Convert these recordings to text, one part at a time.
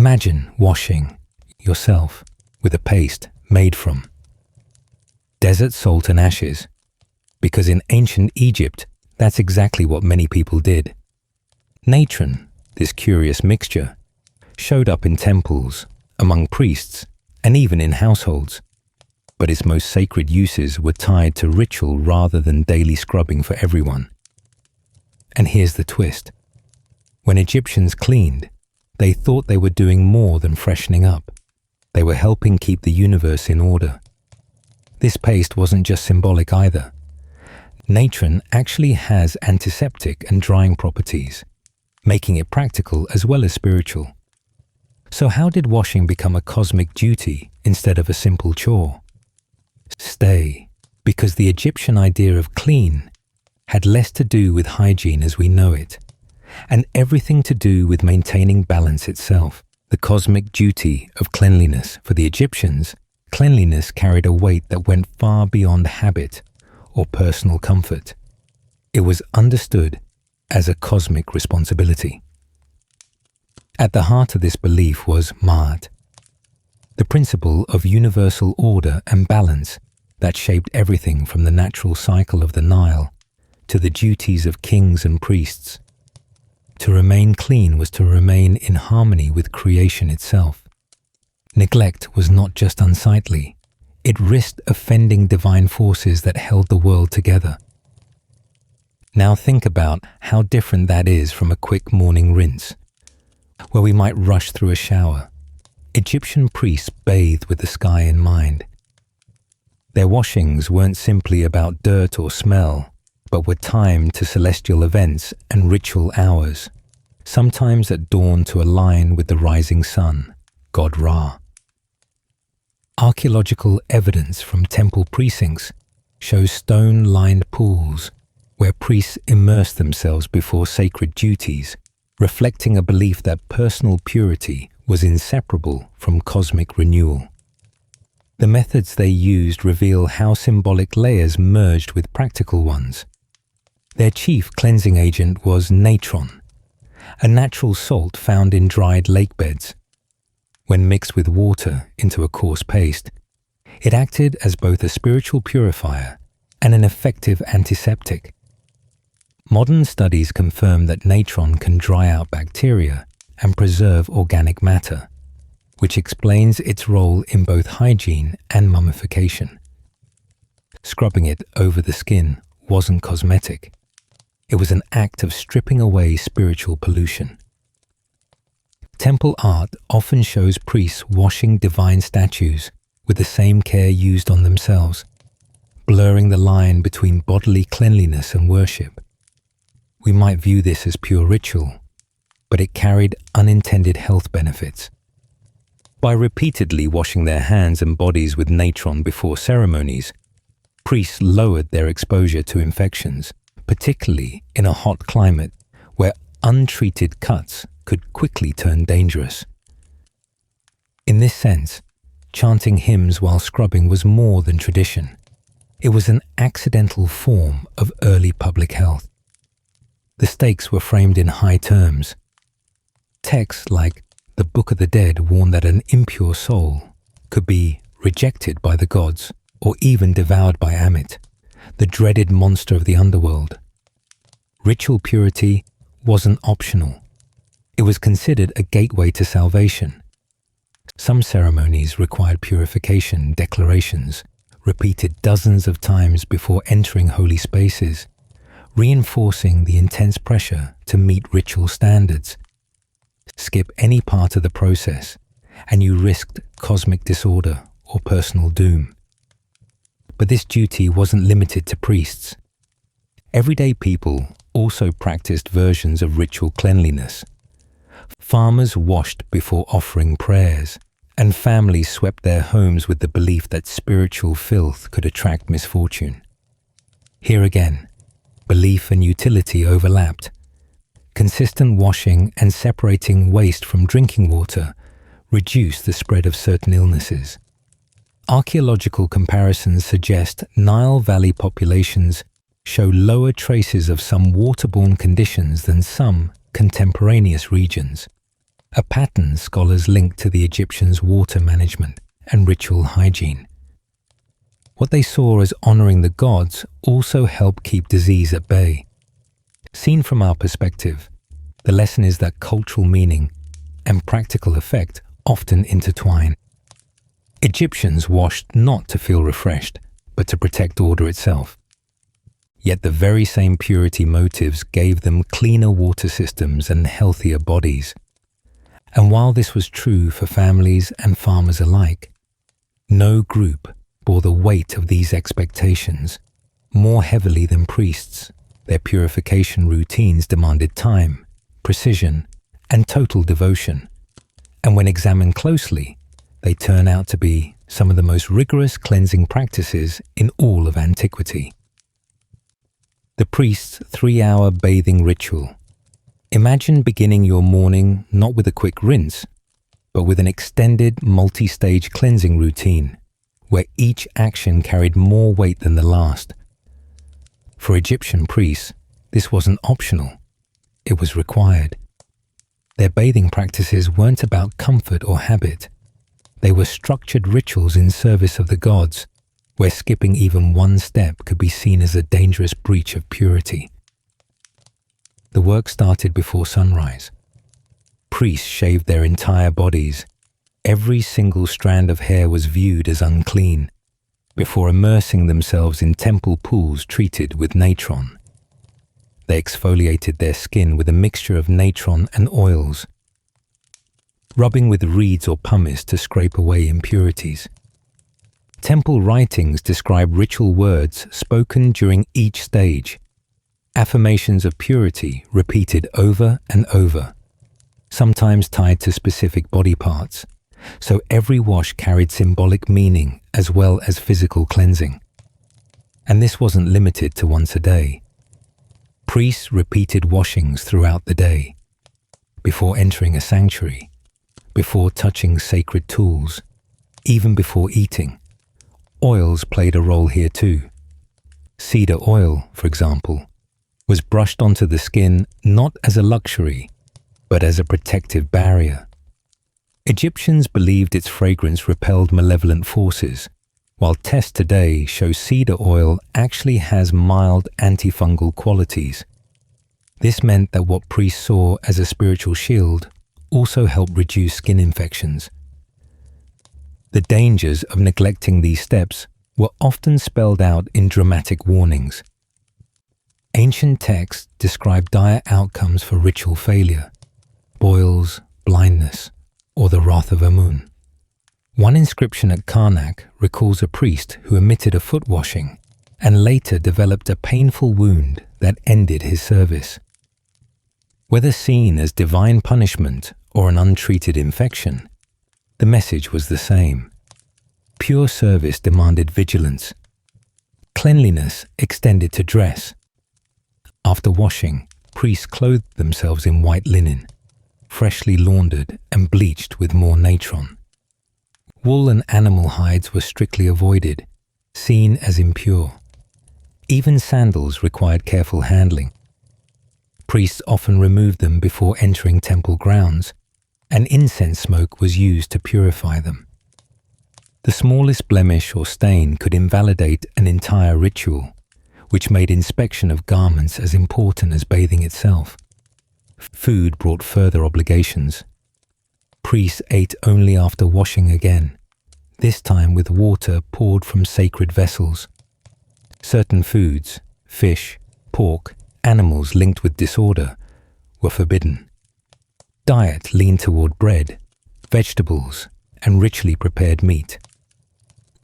Imagine washing yourself with a paste made from desert salt and ashes, because in ancient Egypt, that's exactly what many people did. Natron, this curious mixture, showed up in temples, among priests, and even in households, but its most sacred uses were tied to ritual rather than daily scrubbing for everyone. And here's the twist. When Egyptians cleaned, they thought they were doing more than freshening up. They were helping keep the universe in order. This paste wasn't just symbolic either. Natron actually has antiseptic and drying properties, making it practical as well as spiritual. So how did washing become a cosmic duty instead of a simple chore? Stay, because the Egyptian idea of clean had less to do with hygiene as we know it, and everything to do with maintaining balance itself. The cosmic duty of cleanliness. For the Egyptians, cleanliness carried a weight that went far beyond habit or personal comfort. It was understood as a cosmic responsibility. At the heart of this belief was Ma'at, the principle of universal order and balance that shaped everything from the natural cycle of the Nile to the duties of kings and priests. To remain clean was to remain in harmony with creation itself. Neglect was not just unsightly, it risked offending divine forces that held the world together. Now think about how different that is from a quick morning rinse, where we might rush through a shower. Egyptian priests bathed with the sky in mind. Their washings weren't simply about dirt or smell, but were timed to celestial events and ritual hours, sometimes at dawn to align with the rising sun, god Ra. Archaeological evidence from temple precincts shows stone-lined pools where priests immersed themselves before sacred duties, reflecting a belief that personal purity was inseparable from cosmic renewal. The methods they used reveal how symbolic layers merged with practical ones. Their chief cleansing agent was natron, a natural salt found in dried lake beds. When mixed with water into a coarse paste, it acted as both a spiritual purifier and an effective antiseptic. Modern studies confirm that natron can dry out bacteria and preserve organic matter, which explains its role in both hygiene and mummification. Scrubbing it over the skin wasn't cosmetic. It was an act of stripping away spiritual pollution. Temple art often shows priests washing divine statues with the same care used on themselves, blurring the line between bodily cleanliness and worship. We might view this as pure ritual, but it carried unintended health benefits. By repeatedly washing their hands and bodies with natron before ceremonies, priests lowered their exposure to infections, particularly in a hot climate where untreated cuts could quickly turn dangerous. In this sense, chanting hymns while scrubbing was more than tradition. It was an accidental form of early public health. The stakes were framed in high terms. Texts like the Book of the Dead warned that an impure soul could be rejected by the gods or even devoured by Amit, the dreaded monster of the underworld. Ritual purity wasn't optional. It was considered a gateway to salvation. Some ceremonies required purification declarations, repeated dozens of times before entering holy spaces, reinforcing the intense pressure to meet ritual standards. Skip any part of the process, and you risked cosmic disorder or personal doom. But this duty wasn't limited to priests. Everyday people also practiced versions of ritual cleanliness. Farmers washed before offering prayers, and families swept their homes with the belief that spiritual filth could attract misfortune. Here again, belief and utility overlapped. Consistent washing and separating waste from drinking water reduced the spread of certain illnesses. Archaeological comparisons suggest Nile Valley populations show lower traces of some waterborne conditions than some contemporaneous regions, a pattern scholars link to the Egyptians' water management and ritual hygiene. What they saw as honoring the gods also helped keep disease at bay. Seen from our perspective, the lesson is that cultural meaning and practical effect often intertwine. Egyptians washed not to feel refreshed, but to protect order itself. Yet the very same purity motives gave them cleaner water systems and healthier bodies. And while this was true for families and farmers alike, no group bore the weight of these expectations more heavily than priests. Their purification routines demanded time, precision, and total devotion. And when examined closely, they turn out to be some of the most rigorous cleansing practices in all of antiquity. The priest's 3-hour bathing ritual. Imagine beginning your morning not with a quick rinse, but with an extended multi-stage cleansing routine, where each action carried more weight than the last. For Egyptian priests, this wasn't optional, it was required. Their bathing practices weren't about comfort or habit. They were structured rituals in service of the gods, where skipping even one step could be seen as a dangerous breach of purity. The work started before sunrise. Priests shaved their entire bodies. Every single strand of hair was viewed as unclean, before immersing themselves in temple pools treated with natron. They exfoliated their skin with a mixture of natron and oils, rubbing with reeds or pumice to scrape away impurities. Temple writings describe ritual words spoken during each stage, affirmations of purity repeated over and over, sometimes tied to specific body parts, so every wash carried symbolic meaning as well as physical cleansing. And this wasn't limited to once a day. Priests repeated washings throughout the day, before entering a sanctuary, before touching sacred tools, even before eating. Oils played a role here too. Cedar oil, for example, was brushed onto the skin not as a luxury, but as a protective barrier. Egyptians believed its fragrance repelled malevolent forces, while tests today show cedar oil actually has mild antifungal qualities. This meant that what priests saw as a spiritual shield also helped reduce skin infections. The dangers of neglecting these steps were often spelled out in dramatic warnings. Ancient texts describe dire outcomes for ritual failure: boils, blindness, or the wrath of Amun. One inscription at Karnak recalls a priest who omitted a foot washing and later developed a painful wound that ended his service. Whether seen as divine punishment or an untreated infection, the message was the same. Pure service demanded vigilance. Cleanliness extended to dress. After washing, priests clothed themselves in white linen, freshly laundered and bleached with more natron. Wool and animal hides were strictly avoided, seen as impure. Even sandals required careful handling. Priests often removed them before entering temple grounds, and incense smoke was used to purify them. The smallest blemish or stain could invalidate an entire ritual, which made inspection of garments as important as bathing itself. Food brought further obligations. Priests ate only after washing again, this time with water poured from sacred vessels. Certain foods, fish, pork, animals linked with disorder, were forbidden. Diet leaned toward bread, vegetables, and richly prepared meat.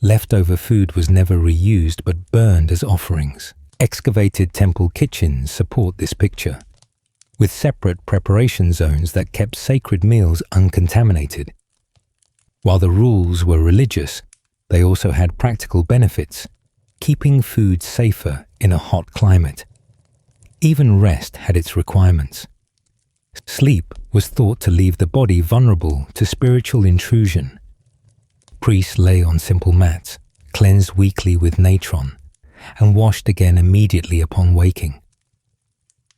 Leftover food was never reused but burned as offerings. Excavated temple kitchens support this picture, with separate preparation zones that kept sacred meals uncontaminated. While the rules were religious, they also had practical benefits, keeping food safer in a hot climate. Even rest had its requirements. Sleep was thought to leave the body vulnerable to spiritual intrusion. Priests lay on simple mats, cleansed weekly with natron, and washed again immediately upon waking.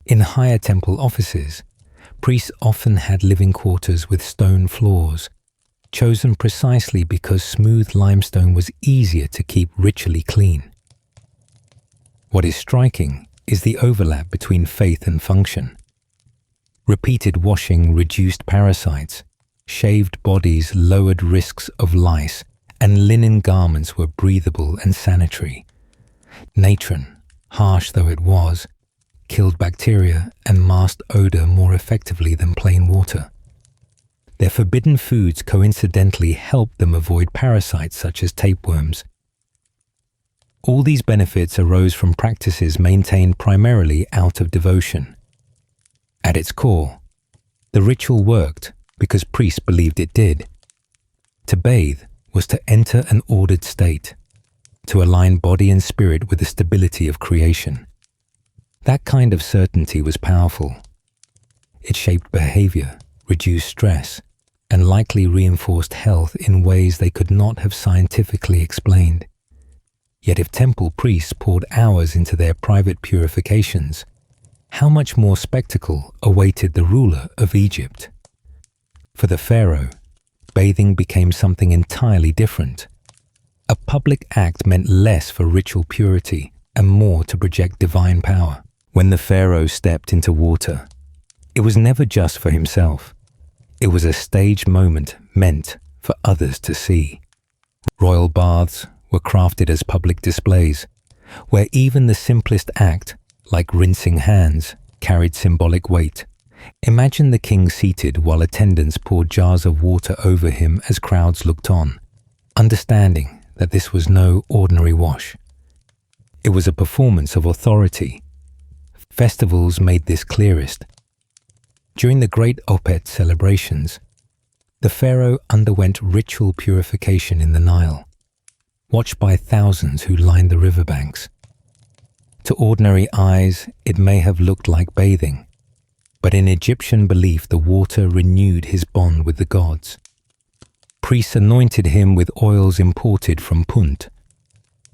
In higher temple offices, Priests often had living quarters with stone floors, chosen precisely because smooth limestone was easier to keep ritually clean. What is striking is the overlap between faith and function. Repeated washing reduced parasites, shaved bodies lowered risks of lice, and linen garments were breathable and sanitary. Natron, harsh though it was, killed bacteria and masked odor more effectively than plain water. Their forbidden foods coincidentally helped them avoid parasites such as tapeworms. All these benefits arose from practices maintained primarily out of devotion. At its core, the ritual worked because priests believed it did. To bathe was to enter an ordered state, to align body and spirit with the stability of creation. That kind of certainty was powerful. It shaped behavior, reduced stress, and likely reinforced health in ways they could not have scientifically explained. Yet if temple priests poured hours into their private purifications, how much more spectacle awaited the ruler of Egypt? For the pharaoh, bathing became something entirely different. A public act meant less for ritual purity and more to project divine power. When the pharaoh stepped into water, it was never just for himself. It was a staged moment meant for others to see. Royal baths were crafted as public displays, where even the simplest act, like rinsing hands, carried symbolic weight. Imagine the king seated while attendants poured jars of water over him as crowds looked on, understanding that this was no ordinary wash. It was a performance of authority. Festivals made this clearest. During the Great Opet celebrations, the pharaoh underwent ritual purification in the Nile, watched by thousands who lined the riverbanks. To ordinary eyes, it may have looked like bathing, but in Egyptian belief, the water renewed his bond with the gods. Priests anointed him with oils imported from Punt,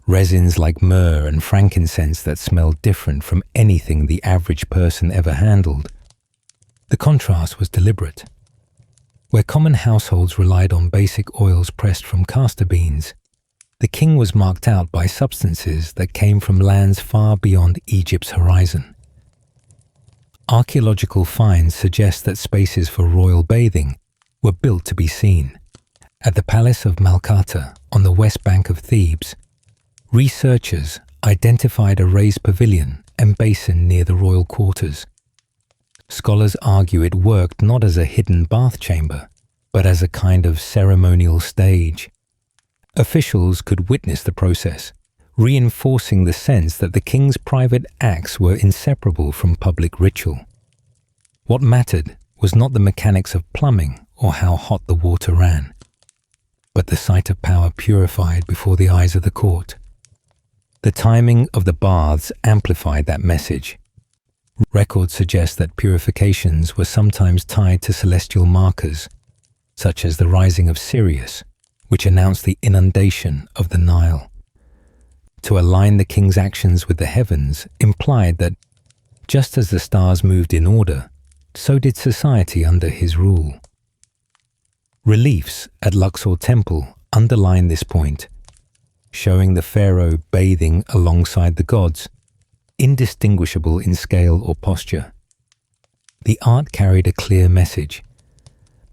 resins like myrrh and frankincense that smelled different from anything the average person ever handled. The contrast was deliberate. Where common households relied on basic oils pressed from castor beans, the king was marked out by substances that came from lands far beyond Egypt's horizon. Archaeological finds suggest that spaces for royal bathing were built to be seen. At the Palace of Malkata on the west bank of Thebes, researchers identified a raised pavilion and basin near the royal quarters. Scholars argue it worked not as a hidden bath chamber, but as a kind of ceremonial stage. Officials could witness the process, reinforcing the sense that the king's private acts were inseparable from public ritual. What mattered was not the mechanics of plumbing or how hot the water ran, but the sight of power purified before the eyes of the court. The timing of the baths amplified that message. Records suggest that purifications were sometimes tied to celestial markers, such as the rising of Sirius, which announced the inundation of the Nile. To align the king's actions with the heavens implied that, just as the stars moved in order, so did society under his rule. Reliefs at Luxor Temple underline this point, showing the pharaoh bathing alongside the gods, indistinguishable in scale or posture. The art carried a clear message.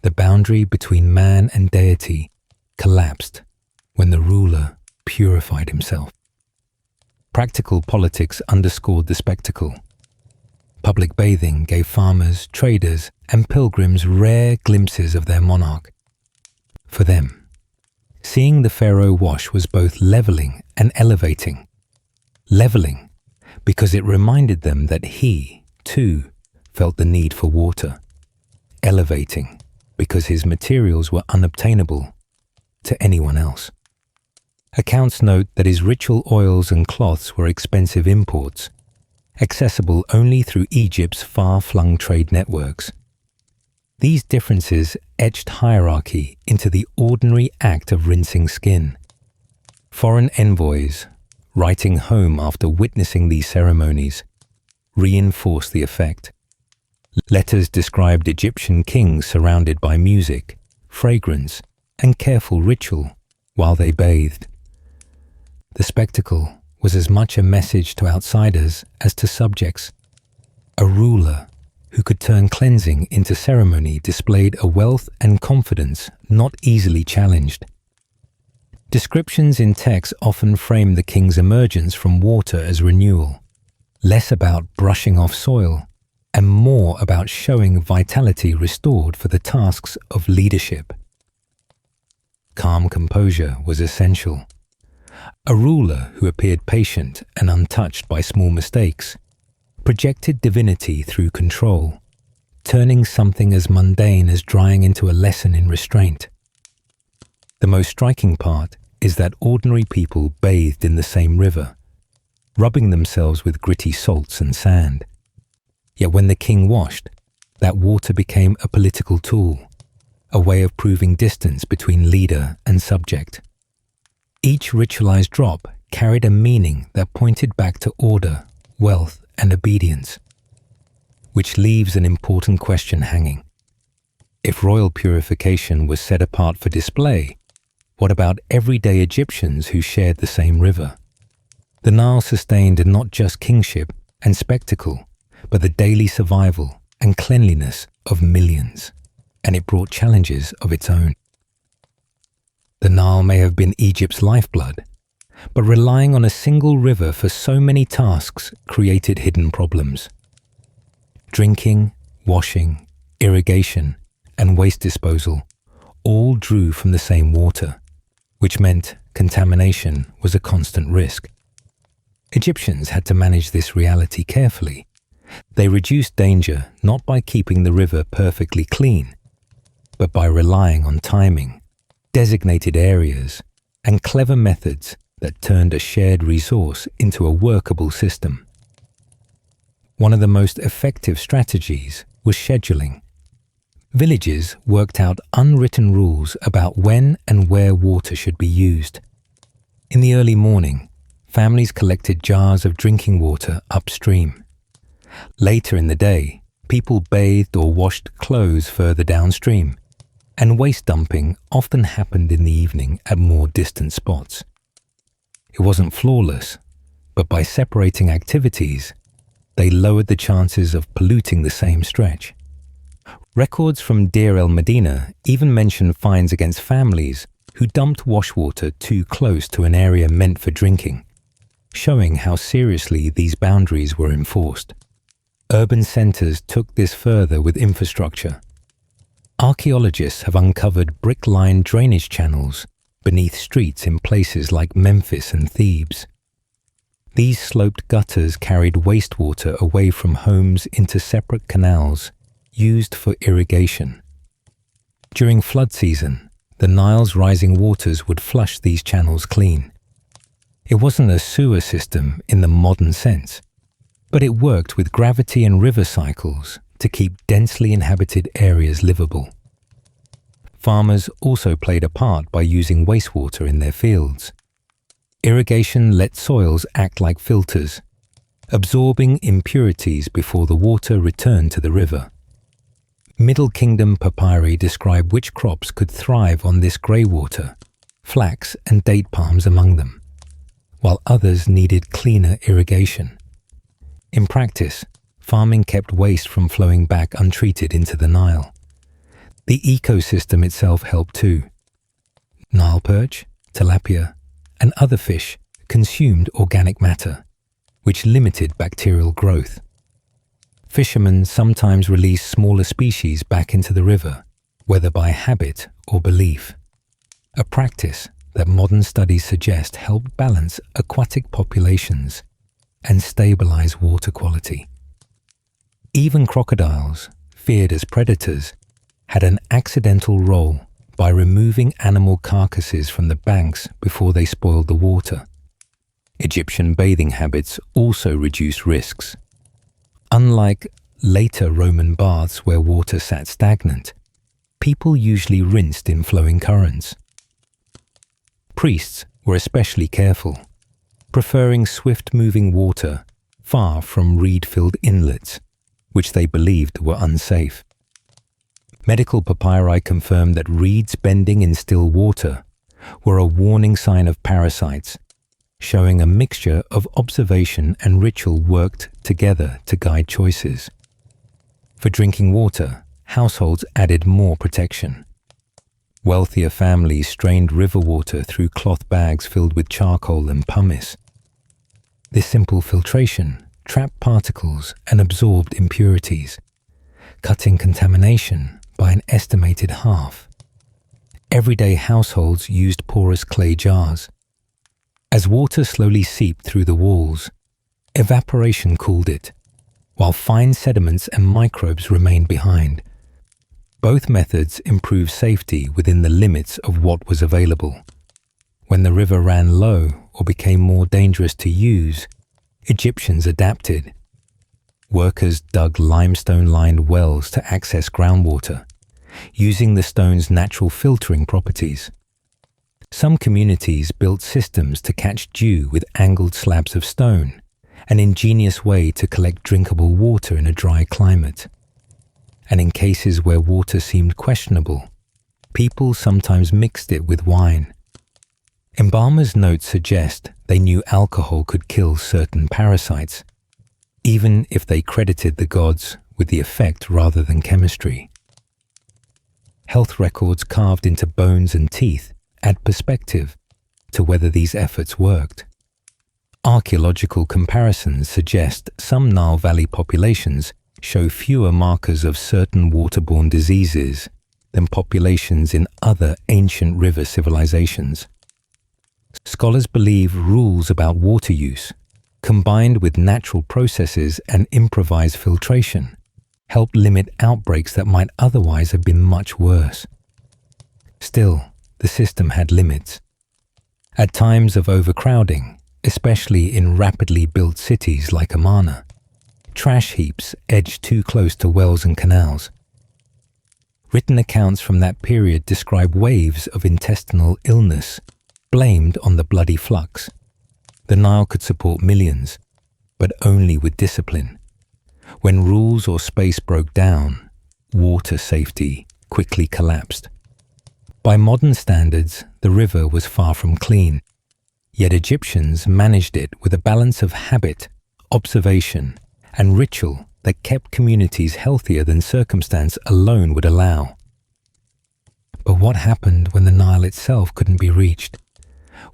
The boundary between man and deity collapsed when the ruler purified himself. Practical politics underscored the spectacle. Public bathing gave farmers, traders, and pilgrims rare glimpses of their monarch. For them, seeing the pharaoh wash was both leveling and elevating. Leveling, because it reminded them that he, too, felt the need for water. Elevating, because his materials were unobtainable to anyone else. Accounts note that his ritual oils and cloths were expensive imports, accessible only through Egypt's far-flung trade networks. These differences etched hierarchy into the ordinary act of rinsing skin. Foreign envoys, writing home after witnessing these ceremonies, reinforced the effect. Letters described Egyptian kings surrounded by music, fragrance, and careful ritual while they bathed. The spectacle was as much a message to outsiders as to subjects. A ruler who could turn cleansing into ceremony displayed a wealth and confidence not easily challenged. Descriptions in texts often frame the king's emergence from water as renewal, less about brushing off soil and more about showing vitality restored for the tasks of leadership. Calm composure was essential. A ruler who appeared patient and untouched by small mistakes projected divinity through control, turning something as mundane as drying into a lesson in restraint. The most striking part is that ordinary people bathed in the same river, rubbing themselves with gritty salts and sand. Yet when the king washed, that water became a political tool, a way of proving distance between leader and subject. Each ritualized drop carried a meaning that pointed back to order, wealth, and obedience, which leaves an important question hanging. If royal purification was set apart for display, what about everyday Egyptians who shared the same river? The Nile sustained not just kingship and spectacle, but the daily survival and cleanliness of millions, and it brought challenges of its own. The Nile may have been Egypt's lifeblood, but relying on a single river for so many tasks created hidden problems. Drinking, washing, irrigation, and waste disposal all drew from the same water, which meant contamination was a constant risk. Egyptians had to manage this reality carefully. They reduced danger not by keeping the river perfectly clean, but by relying on timing, designated areas, and clever methods that turned a shared resource into a workable system. One of the most effective strategies was scheduling. Villages worked out unwritten rules about when and where water should be used. In the early morning, families collected jars of drinking water upstream. Later in the day, people bathed or washed clothes further downstream, and waste dumping often happened in the evening at more distant spots. It wasn't flawless, but by separating activities, they lowered the chances of polluting the same stretch. Records from Deir el-Medina even mention fines against families who dumped washwater too close to an area meant for drinking, showing how seriously these boundaries were enforced. Urban centers took this further with infrastructure. Archaeologists have uncovered brick-lined drainage channels beneath streets in places like Memphis and Thebes. These sloped gutters carried wastewater away from homes into separate canals used for irrigation. During flood season, the Nile's rising waters would flush these channels clean. It wasn't a sewer system in the modern sense, but it worked with gravity and river cycles to keep densely inhabited areas livable. Farmers also played a part by using wastewater in their fields. Irrigation let soils act like filters, absorbing impurities before the water returned to the river. Middle Kingdom papyri describe which crops could thrive on this grey water, flax and date palms among them, while others needed cleaner irrigation. In practice, farming kept waste from flowing back untreated into the Nile. The ecosystem itself helped too. Nile perch, tilapia, and other fish consumed organic matter, which limited bacterial growth. Fishermen sometimes released smaller species back into the river, whether by habit or belief, a practice that modern studies suggest helped balance aquatic populations and stabilize water quality. Even crocodiles, feared as predators, had an accidental role by removing animal carcasses from the banks before they spoiled the water. Egyptian bathing habits also reduced risks. Unlike later Roman baths where water sat stagnant, people usually rinsed in flowing currents. Priests were especially careful, preferring swift-moving water far from reed-filled inlets, which they believed were unsafe. Medical papyri confirmed that reeds bending in still water were a warning sign of parasites, showing a mixture of observation and ritual worked together to guide choices. For drinking water, households added more protection. Wealthier families strained river water through cloth bags filled with charcoal and pumice. This simple filtration trapped particles and absorbed impurities, cutting contamination by an estimated half. Everyday households used porous clay jars. As water slowly seeped through the walls, evaporation cooled it, while fine sediments and microbes remained behind. Both methods improved safety within the limits of what was available. When the river ran low or became more dangerous to use, Egyptians adapted. Workers dug limestone-lined wells to access groundwater, using the stone's natural filtering properties. Some communities built systems to catch dew with angled slabs of stone, an ingenious way to collect drinkable water in a dry climate. And in cases where water seemed questionable, people sometimes mixed it with wine. Embalmers' notes suggest they knew alcohol could kill certain parasites, even if they credited the gods with the effect rather than chemistry. Health records carved into bones and teeth add perspective to whether these efforts worked. Archaeological comparisons suggest some Nile Valley populations show fewer markers of certain waterborne diseases than populations in other ancient river civilizations. Scholars believe rules about water use, combined with natural processes and improvised filtration, help limit outbreaks that might otherwise have been much worse. Still, the system had limits. At times of overcrowding, especially in rapidly built cities like Amarna, trash heaps edged too close to wells and canals. Written accounts from that period describe waves of intestinal illness blamed on the bloody flux. The Nile could support millions, but only with discipline. When rules or space broke down, water safety quickly collapsed. By modern standards, the river was far from clean, yet Egyptians managed it with a balance of habit, observation, and ritual that kept communities healthier than circumstance alone would allow. But what happened when the Nile itself couldn't be reached?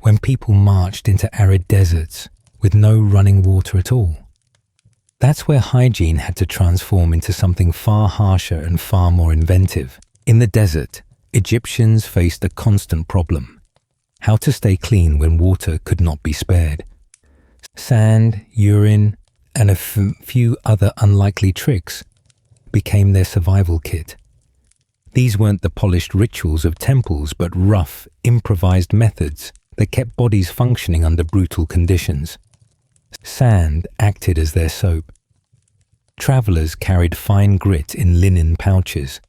When people marched into arid deserts with no running water at all? That's where hygiene had to transform into something far harsher and far more inventive. In the desert, Egyptians faced a constant problem: how to stay clean when water could not be spared. Sand, urine, and a few other unlikely tricks became their survival kit. These weren't the polished rituals of temples, but rough, improvised methods that kept bodies functioning under brutal conditions. Sand acted as their soap. Travelers carried fine grit in linen pouches,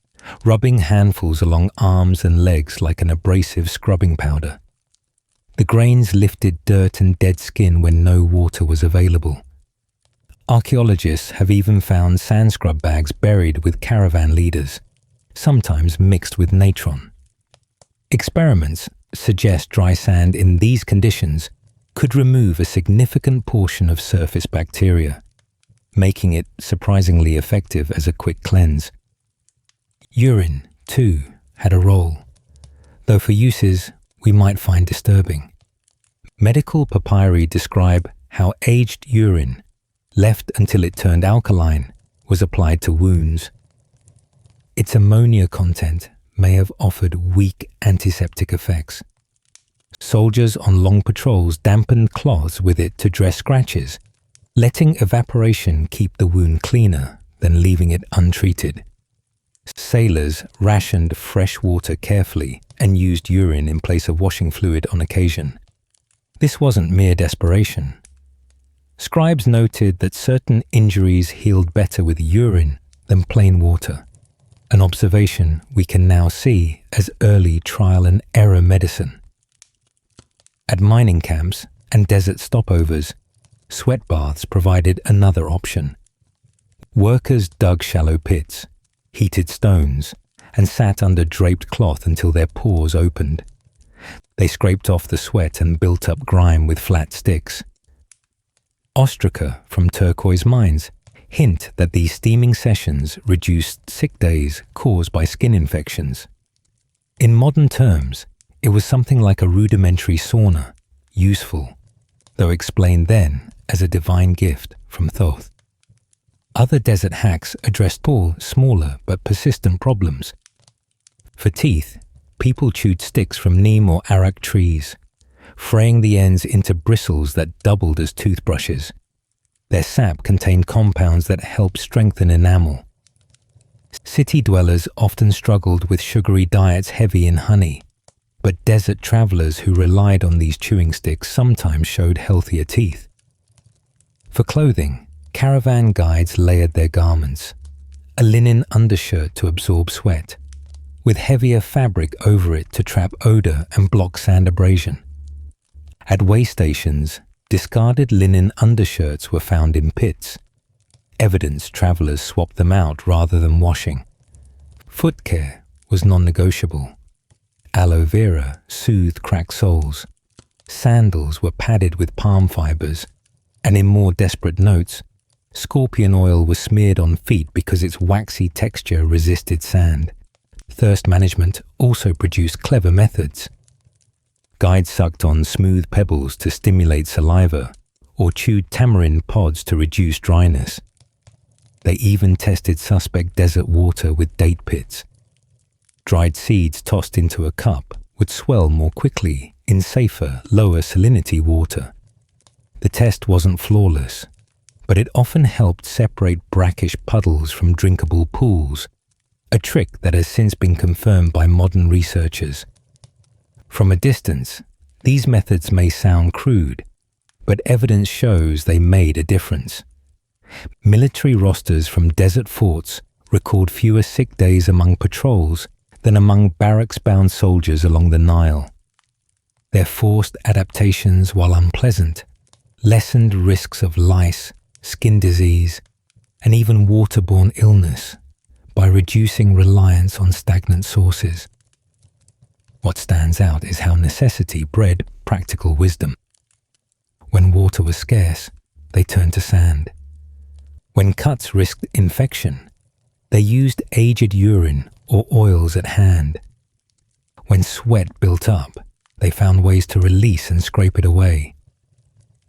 rubbing handfuls along arms and legs like an abrasive scrubbing powder. The grains lifted dirt and dead skin when no water was available. Archaeologists have even found sand scrub bags buried with caravan leaders, sometimes mixed with natron. Experiments suggest dry sand in these conditions could remove a significant portion of surface bacteria, making it surprisingly effective as a quick cleanse. Urine, too, had a role, though for uses we might find disturbing. Medical papyri describe how aged urine, left until it turned alkaline, was applied to wounds. Its ammonia content may have offered weak antiseptic effects. Soldiers on long patrols dampened cloths with it to dress scratches, letting evaporation keep the wound cleaner than leaving it untreated. Sailors rationed fresh water carefully and used urine in place of washing fluid on occasion. This wasn't mere desperation. Scribes noted that certain injuries healed better with urine than plain water, an observation we can now see as early trial and error medicine. At mining camps and desert stopovers, sweat baths provided another option. Workers dug shallow pits, heated stones, and sat under draped cloth until their pores opened. They scraped off the sweat and built up grime with flat sticks. Ostraca from turquoise mines hint that these steaming sessions reduced sick days caused by skin infections. In modern terms, it was something like a rudimentary sauna, useful, though explained then as a divine gift from Thoth. Other desert hacks addressed smaller but persistent problems. For teeth, people chewed sticks from neem or arak trees, fraying the ends into bristles that doubled as toothbrushes. Their sap contained compounds that helped strengthen enamel. City dwellers often struggled with sugary diets heavy in honey, but desert travelers who relied on these chewing sticks sometimes showed healthier teeth. For clothing, caravan guides layered their garments, a linen undershirt to absorb sweat, with heavier fabric over it to trap odor and block sand abrasion. At way stations, discarded linen undershirts were found in pits, evidence travelers swapped them out rather than washing. Foot care was non-negotiable. Aloe vera soothed cracked soles. Sandals were padded with palm fibers, and in more desperate notes, scorpion oil was smeared on feet because its waxy texture resisted sand. Thirst management also produced clever methods. Guides sucked on smooth pebbles to stimulate saliva, or chewed tamarind pods to reduce dryness. They even tested suspect desert water with date pits. Dried seeds tossed into a cup would swell more quickly in safer, lower salinity water. The test wasn't flawless, but it often helped separate brackish puddles from drinkable pools, a trick that has since been confirmed by modern researchers. From a distance, these methods may sound crude, but evidence shows they made a difference. Military rosters from desert forts record fewer sick days among patrols than among barracks-bound soldiers along the Nile. Their forced adaptations, while unpleasant, lessened risks of lice, skin disease, and even waterborne illness by reducing reliance on stagnant sources. What stands out is how necessity bred practical wisdom. When water was scarce, they turned to sand. When cuts risked infection, they used aged urine or oils at hand. When sweat built up, they found ways to release and scrape it away.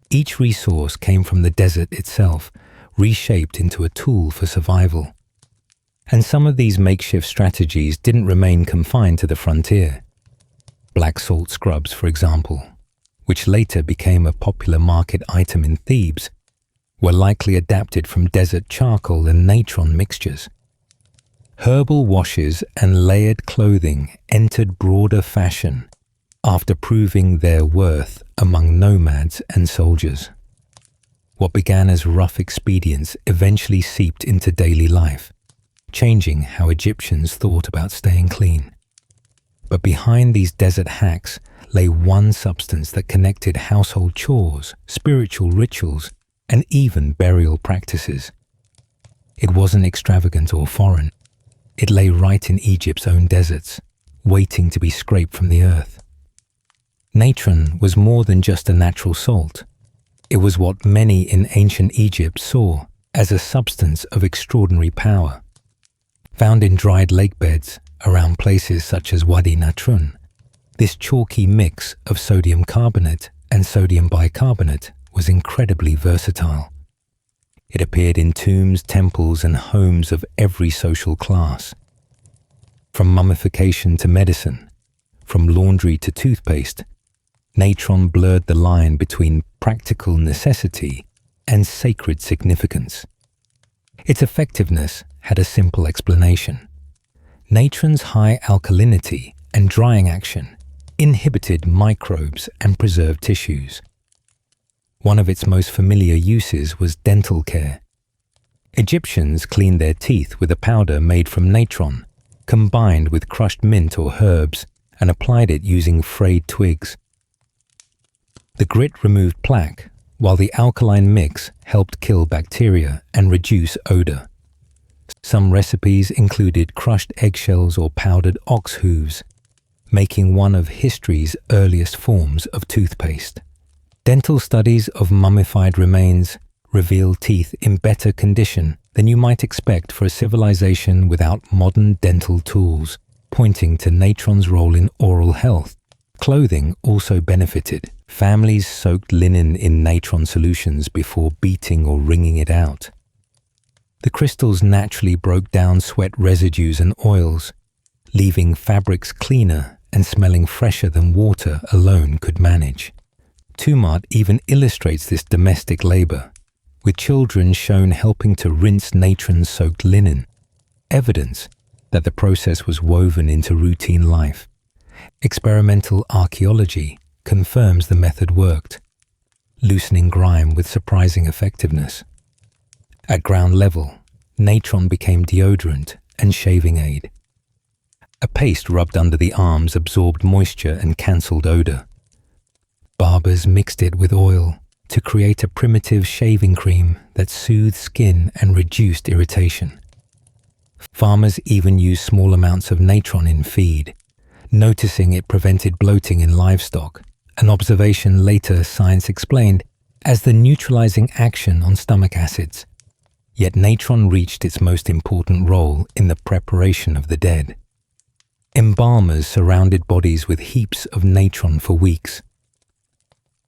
Each resource came from the desert itself, reshaped into a tool for survival. And some of these makeshift strategies didn't remain confined to the frontier. Black salt scrubs, for example, which later became a popular market item in Thebes, were likely adapted from desert charcoal and natron mixtures. Herbal washes and layered clothing entered broader fashion after proving their worth among nomads and soldiers. What began as rough expedients eventually seeped into daily life, changing how Egyptians thought about staying clean. But behind these desert hacks lay one substance that connected household chores, spiritual rituals, and even burial practices. It wasn't extravagant or foreign. It lay right in Egypt's own deserts, waiting to be scraped from the earth. Natron was more than just a natural salt. It was what many in ancient Egypt saw as a substance of extraordinary power. Found in dried lake beds around places such as Wadi Natron, this chalky mix of sodium carbonate and sodium bicarbonate was incredibly versatile. It appeared in tombs, temples, and homes of every social class. From mummification to medicine, from laundry to toothpaste, natron blurred the line between practical necessity and sacred significance. Its effectiveness had a simple explanation. Natron's high alkalinity and drying action inhibited microbes and preserved tissues. One of its most familiar uses was dental care. Egyptians cleaned their teeth with a powder made from natron, combined with crushed mint or herbs, and applied it using frayed twigs. The grit removed plaque, while the alkaline mix helped kill bacteria and reduce odor. Some recipes included crushed eggshells or powdered ox hooves, making one of history's earliest forms of toothpaste. Dental studies of mummified remains reveal teeth in better condition than you might expect for a civilization without modern dental tools, pointing to natron's role in oral health. Clothing also benefited. Families soaked linen in natron solutions before beating or wringing it out. The crystals naturally broke down sweat residues and oils, leaving fabrics cleaner and smelling fresher than water alone could manage. Tumart even illustrates this domestic labor, with children shown helping to rinse natron-soaked linen, evidence that the process was woven into routine life. Experimental archaeology confirms the method worked, loosening grime with surprising effectiveness. At ground level, natron became deodorant and shaving aid. A paste rubbed under the arms absorbed moisture and cancelled odor. Barbers mixed it with oil to create a primitive shaving cream that soothed skin and reduced irritation. Farmers even used small amounts of natron in feed, noticing it prevented bloating in livestock, an observation later science explained as the neutralizing action on stomach acids. Yet natron reached its most important role in the preparation of the dead. Embalmers surrounded bodies with heaps of natron for weeks.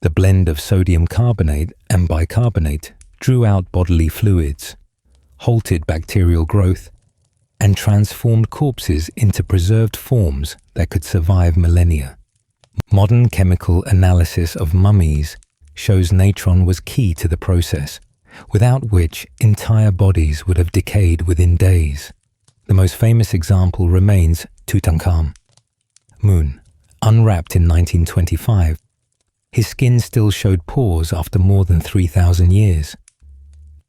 The blend of sodium carbonate and bicarbonate drew out bodily fluids, halted bacterial growth, and transformed corpses into preserved forms that could survive millennia. Modern chemical analysis of mummies shows natron was key to the process, without which entire bodies would have decayed within days. The most famous example remains Tutankhamun, unwrapped in 1925. His skin still showed pores after more than 3,000 years.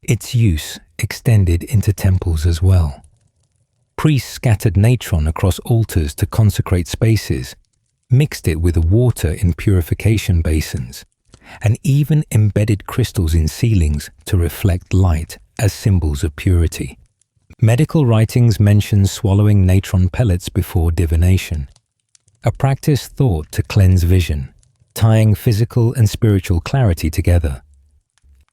Its use extended into temples as well. Priests scattered natron across altars to consecrate spaces, mixed it with water in purification basins, and even embedded crystals in ceilings to reflect light as symbols of purity. Medical writings mention swallowing natron pellets before divination, a practice thought to cleanse vision, tying physical and spiritual clarity together.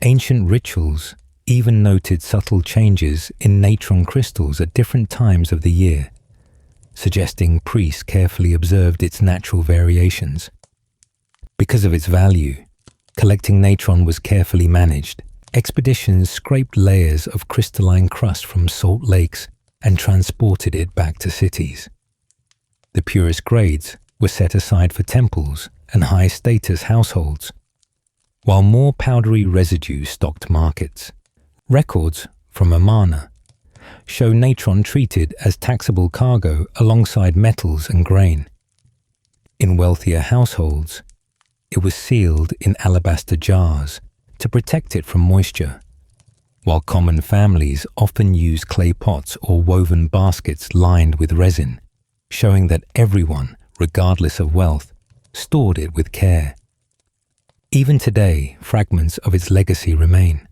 Ancient rituals even noted subtle changes in natron crystals at different times of the year, suggesting priests carefully observed its natural variations. Because of its value, collecting natron was carefully managed. Expeditions scraped layers of crystalline crust from salt lakes and transported it back to cities. The purest grades were set aside for temples and high-status households, while more powdery residue stocked markets. Records from Amarna show natron treated as taxable cargo alongside metals and grain. In wealthier households, it was sealed in alabaster jars to protect it from moisture, while common families often used clay pots or woven baskets lined with resin, showing that everyone, regardless of wealth, stored it with care. Even today, fragments of its legacy remain.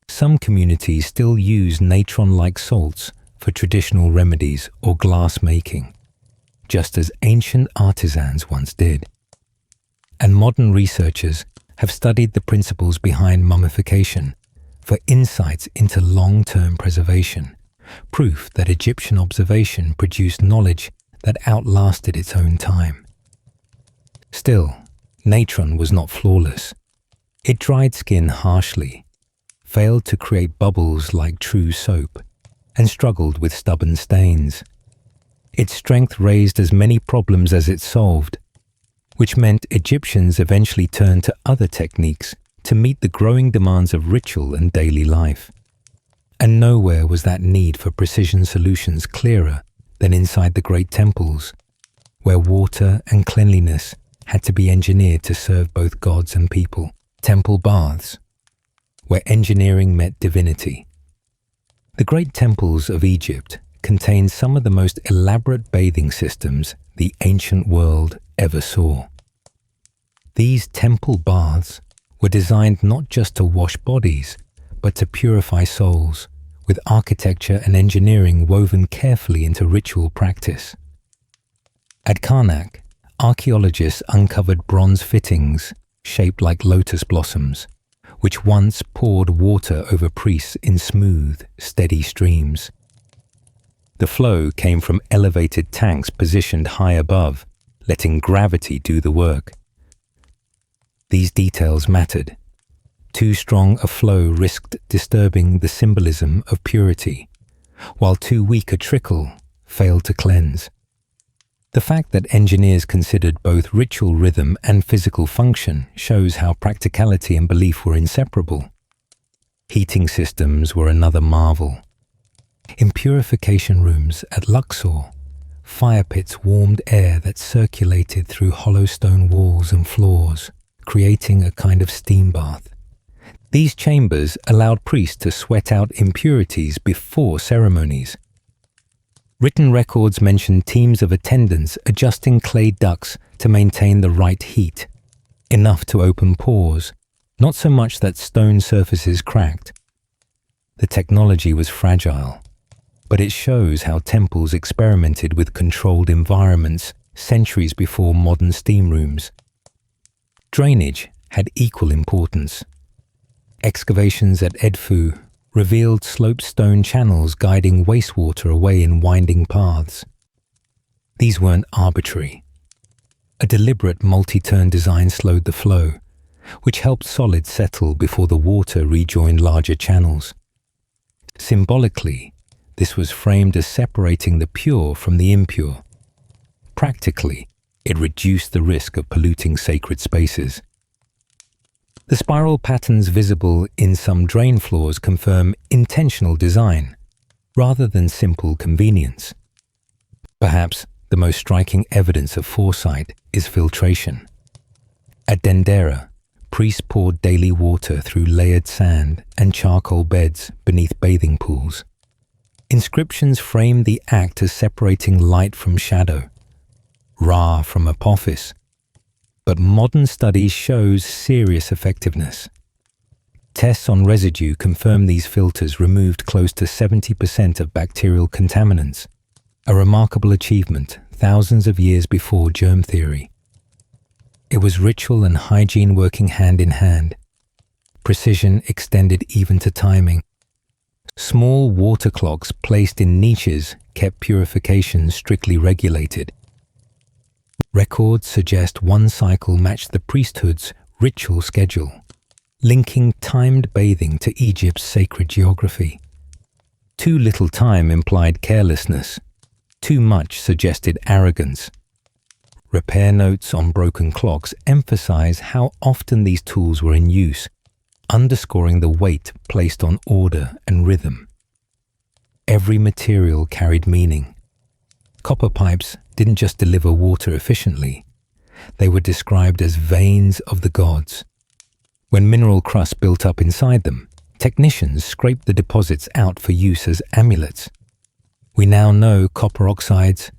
Some communities still use natron-like salts for traditional remedies or glass making, just as ancient artisans once did. And modern researchers have studied the principles behind mummification for insights into long-term preservation, proof that Egyptian observation produced knowledge that outlasted its own time. Still, natron was not flawless. It dried skin harshly, failed to create bubbles like true soap, and struggled with stubborn stains. Its strength raised as many problems as it solved, which meant Egyptians eventually turned to other techniques to meet the growing demands of ritual and daily life. And nowhere was that need for precision solutions clearer than inside the great temples, where water and cleanliness had to be engineered to serve both gods and people. Temple baths, where engineering met divinity. The great temples of Egypt contained some of the most elaborate bathing systems the ancient world ever saw. These temple baths were designed not just to wash bodies, but to purify souls, with architecture and engineering woven carefully into ritual practice. At Karnak, archaeologists uncovered bronze fittings shaped like lotus blossoms, which once poured water over priests in smooth, steady streams. The flow came from elevated tanks positioned high above, letting gravity do the work. These details mattered. Too strong a flow risked disturbing the symbolism of purity, while too weak a trickle failed to cleanse. The fact that engineers considered both ritual rhythm and physical function shows how practicality and belief were inseparable. Heating systems were another marvel. In purification rooms at Luxor, fire pits warmed air that circulated through hollow stone walls and floors, creating a kind of steam bath. These chambers allowed priests to sweat out impurities before ceremonies. Written records mention teams of attendants adjusting clay ducts to maintain the right heat, enough to open pores, not so much that stone surfaces cracked. The technology was fragile, but it shows how temples experimented with controlled environments centuries before modern steam rooms. Drainage had equal importance. Excavations at Edfu revealed sloped stone channels guiding wastewater away in winding paths. These weren't arbitrary. A deliberate multi-turn design slowed the flow, which helped solids settle before the water rejoined larger channels. Symbolically, this was framed as separating the pure from the impure. Practically, it reduced the risk of polluting sacred spaces. The spiral patterns visible in some drain floors confirm intentional design, rather than simple convenience. Perhaps the most striking evidence of foresight is filtration. At Dendera, priests poured daily water through layered sand and charcoal beds beneath bathing pools. Inscriptions frame the act as separating light from shadow, Ra from Apophis. But modern studies shows serious effectiveness. Tests on residue confirm these filters removed close to 70% of bacterial contaminants, a remarkable achievement thousands of years before germ theory. It was ritual and hygiene working hand in hand. Precision extended even to timing. Small water clocks placed in niches kept purification strictly regulated. Records suggest one cycle matched the priesthood's ritual schedule, linking timed bathing to Egypt's sacred geography. Too little time implied carelessness. Too much suggested arrogance. Repair notes on broken clocks emphasize how often these tools were in use, underscoring the weight placed on order and rhythm. Every material carried meaning. Copper pipes didn't just deliver water efficiently, they were described as veins of the gods. When mineral crust built up inside them, technicians scraped the deposits out for use as amulets. We now know copper oxides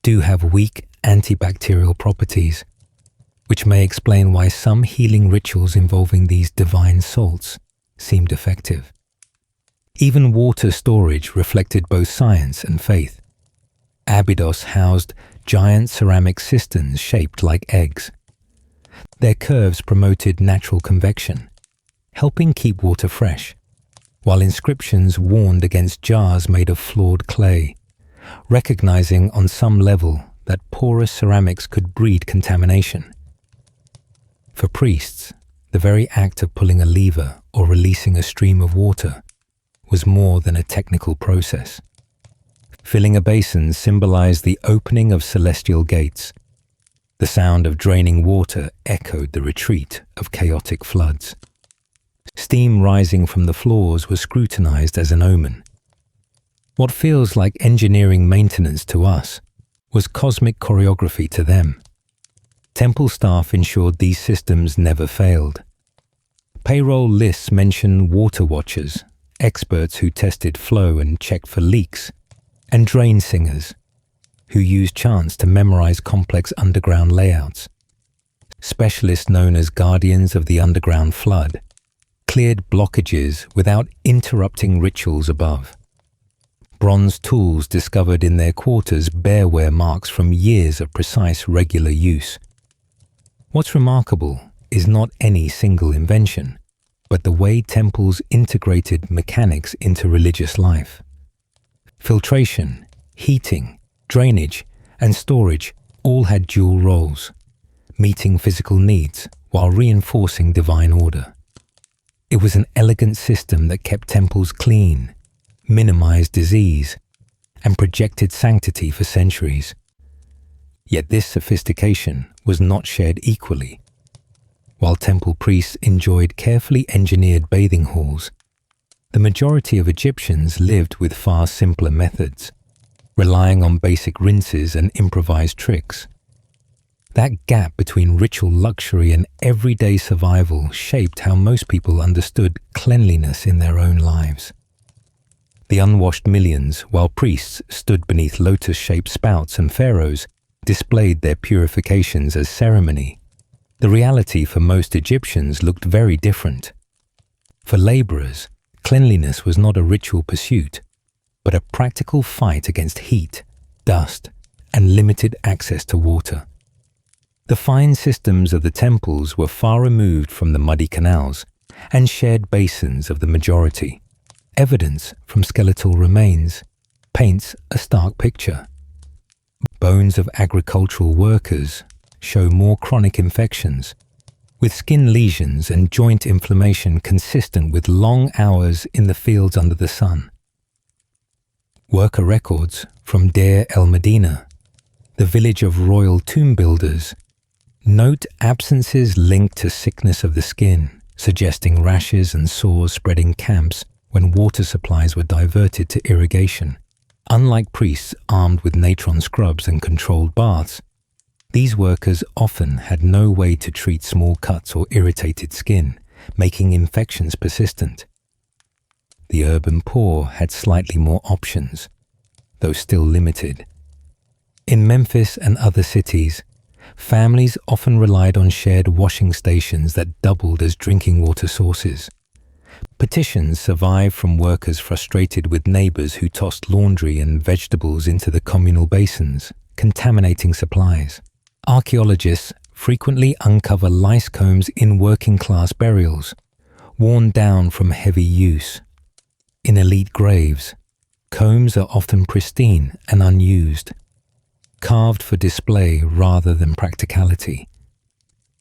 do have weak antibacterial properties, which may explain why some healing rituals involving these divine salts seemed effective. Even water storage reflected both science and faith. Abydos housed giant ceramic cisterns shaped like eggs. Their curves promoted natural convection, helping keep water fresh, while inscriptions warned against jars made of flawed clay, recognizing on some level that porous ceramics could breed contamination. For priests, the very act of pulling a lever or releasing a stream of water was more than a technical process. Filling a basin symbolized the opening of celestial gates. The sound of draining water echoed the retreat of chaotic floods. Steam rising from the floors was scrutinized as an omen. What feels like engineering maintenance to us was cosmic choreography to them. Temple staff ensured these systems never failed. Payroll lists mention water watchers, experts who tested flow and checked for leaks, and drain singers, who used chants to memorize complex underground layouts. Specialists known as guardians of the underground flood cleared blockages without interrupting rituals above. Bronze tools discovered in their quarters bear wear marks from years of precise regular use. What's remarkable is not any single invention, but the way temples integrated mechanics into religious life. Filtration, heating, drainage, and storage all had dual roles, meeting physical needs while reinforcing divine order. It was an elegant system that kept temples clean, minimized disease, and projected sanctity for centuries. Yet this sophistication was not shared equally. While temple priests enjoyed carefully engineered bathing halls, the majority of Egyptians lived with far simpler methods, relying on basic rinses and improvised tricks. That gap between ritual luxury and everyday survival shaped how most people understood cleanliness in their own lives. The unwashed millions, while priests stood beneath lotus-shaped spouts and pharaohs, displayed their purifications as ceremony. The reality for most Egyptians looked very different. For laborers, cleanliness was not a ritual pursuit, but a practical fight against heat, dust, and limited access to water. The fine systems of the temples were far removed from the muddy canals and shared basins of the majority. Evidence from skeletal remains paints a stark picture. Bones of agricultural workers show more chronic infections, with skin lesions and joint inflammation consistent with long hours in the fields under the sun. Worker records from Deir el-Medina, the village of royal tomb builders, note absences linked to sickness of the skin, suggesting rashes and sores spread in camps when water supplies were diverted to irrigation. Unlike priests armed with natron scrubs and controlled baths, these workers often had no way to treat small cuts or irritated skin, making infections persistent. The urban poor had slightly more options, though still limited. In Memphis and other cities, families often relied on shared washing stations that doubled as drinking water sources. Petitions survived from workers frustrated with neighbors who tossed laundry and vegetables into the communal basins, contaminating supplies. Archaeologists frequently uncover lice combs in working-class burials, worn down from heavy use. In elite graves, combs are often pristine and unused, carved for display rather than practicality.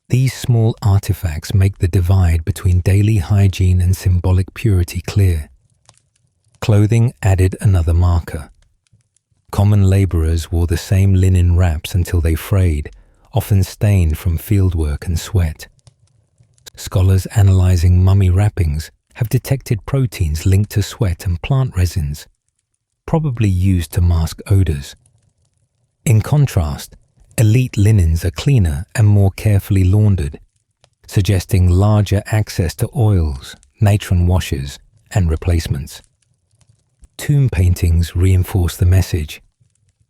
These small artifacts make the divide between daily hygiene and symbolic purity clear. Clothing added another marker. Common laborers wore the same linen wraps until they frayed, often stained from fieldwork and sweat. Scholars analyzing mummy wrappings have detected proteins linked to sweat and plant resins, probably used to mask odors. In contrast, elite linens are cleaner and more carefully laundered, suggesting larger access to oils, natron washes, and replacements. Tomb paintings reinforce the message.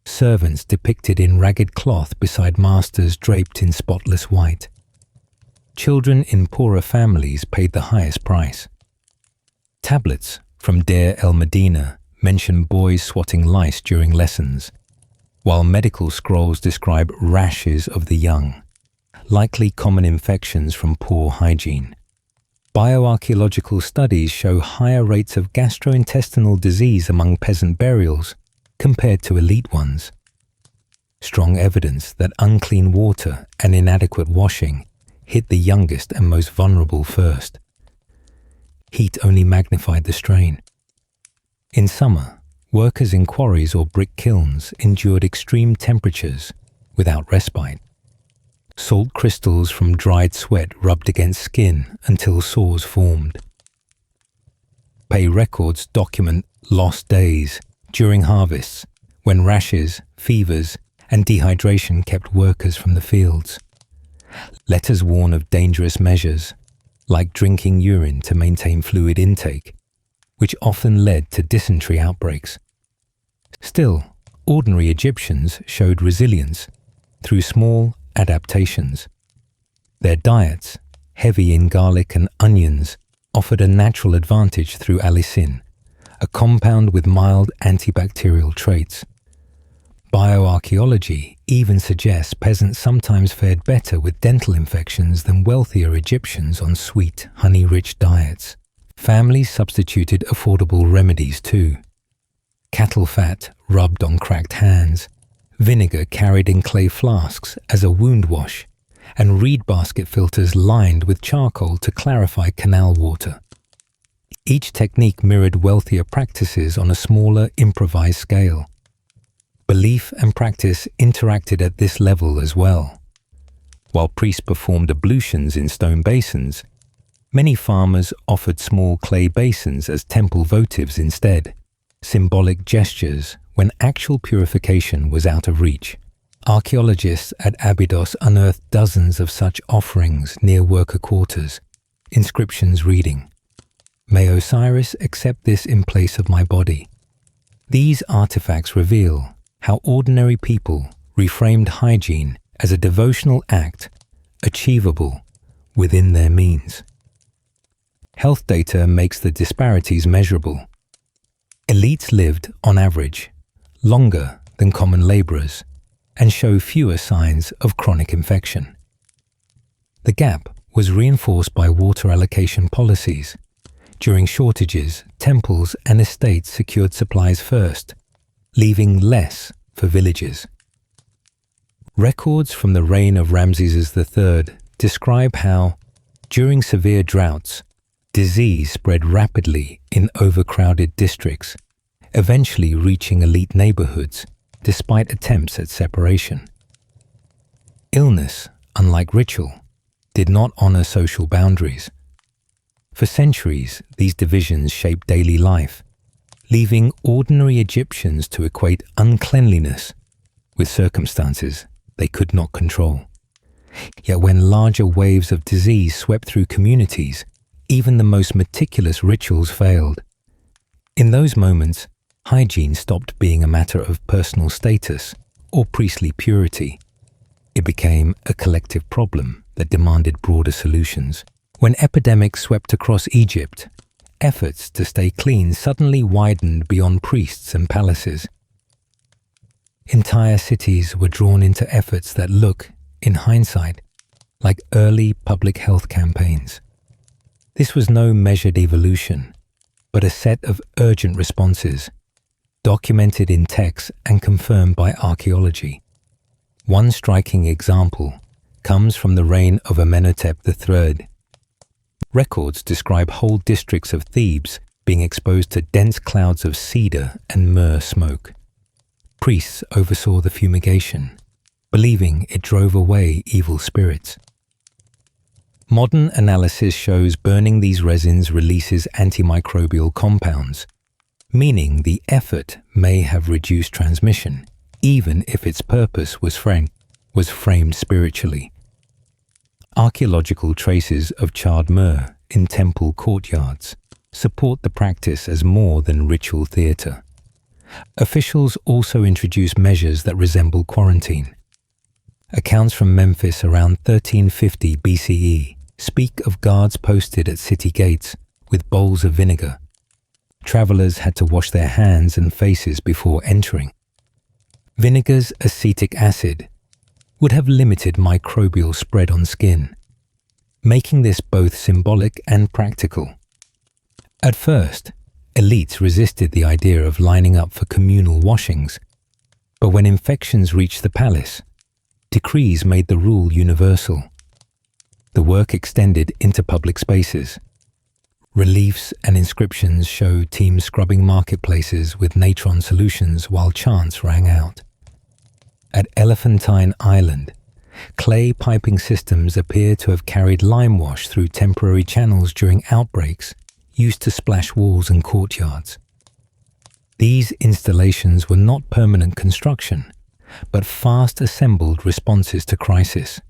Servants depicted in ragged cloth beside masters draped in spotless white. Children in poorer families paid the highest price. Tablets from Deir el-Medina mention boys swatting lice during lessons, while medical scrolls describe rashes of the young, likely common infections from poor hygiene. Bioarchaeological studies show higher rates of gastrointestinal disease among peasant burials compared to elite ones. Strong evidence that unclean water and inadequate washing hit the youngest and most vulnerable first. Heat only magnified the strain. In summer, workers in quarries or brick kilns endured extreme temperatures without respite. Salt crystals from dried sweat rubbed against skin until sores formed. Pay records document lost days during harvests, when rashes, fevers, and dehydration kept workers from the fields. Letters warn of dangerous measures, like drinking urine to maintain fluid intake, which often led to dysentery outbreaks. Still, ordinary Egyptians showed resilience through small adaptations. Their diets, heavy in garlic and onions, offered a natural advantage through allicin, a compound with mild antibacterial traits. Bioarchaeology even suggests peasants sometimes fared better with dental infections than wealthier Egyptians on sweet, honey-rich diets. Families substituted affordable remedies too. Cattle fat rubbed on cracked hands, vinegar carried in clay flasks as a wound wash, and reed basket filters lined with charcoal to clarify canal water. Each technique mirrored wealthier practices on a smaller, improvised scale. Belief and practice interacted at this level as well. While priests performed ablutions in stone basins, many farmers offered small clay basins as temple votives instead, symbolic gestures when actual purification was out of reach. Archaeologists at Abydos unearthed dozens of such offerings near worker quarters, inscriptions reading, "May Osiris accept this in place of my body." These artifacts reveal how ordinary people reframed hygiene as a devotional act achievable within their means. Health data makes the disparities measurable. Elites lived, on average, longer than common laborers and show fewer signs of chronic infection. The gap was reinforced by water allocation policies. During shortages, temples and estates secured supplies first, leaving less for villages. Records from the reign of Ramses III describe how, during severe droughts, disease spread rapidly in overcrowded districts, eventually reaching elite neighborhoods despite attempts at separation. Illness, unlike ritual, did not honor social boundaries. For centuries, these divisions shaped daily life, leaving ordinary Egyptians to equate uncleanliness with circumstances they could not control. Yet when larger waves of disease swept through communities, even the most meticulous rituals failed. In those moments, hygiene stopped being a matter of personal status or priestly purity. It became a collective problem that demanded broader solutions. When epidemics swept across Egypt, efforts to stay clean suddenly widened beyond priests and palaces. Entire cities were drawn into efforts that look, in hindsight, like early public health campaigns. This was no measured evolution, but a set of urgent responses, documented in texts and confirmed by archaeology. One striking example comes from the reign of Amenhotep III. Records describe whole districts of Thebes being exposed to dense clouds of cedar and myrrh smoke. Priests oversaw the fumigation, believing it drove away evil spirits. Modern analysis shows burning these resins releases antimicrobial compounds, meaning the effort may have reduced transmission, even if its purpose was framed spiritually. Archaeological traces of charred myrrh in temple courtyards support the practice as more than ritual theatre. Officials also introduced measures that resemble quarantine. Accounts from Memphis around 1350 BCE speak of guards posted at city gates with bowls of vinegar. Travelers had to wash their hands and faces before entering. Vinegar's acetic acid would have limited microbial spread on skin, making this both symbolic and practical. At first, elites resisted the idea of lining up for communal washings, but when infections reached the palace, decrees made the rule universal. The work extended into public spaces. Reliefs and inscriptions show teams scrubbing marketplaces with natron solutions while chants rang out. At Elephantine Island, clay piping systems appear to have carried lime wash through temporary channels during outbreaks used to splash walls and courtyards. These installations were not permanent construction, but fast assembled responses to crisis.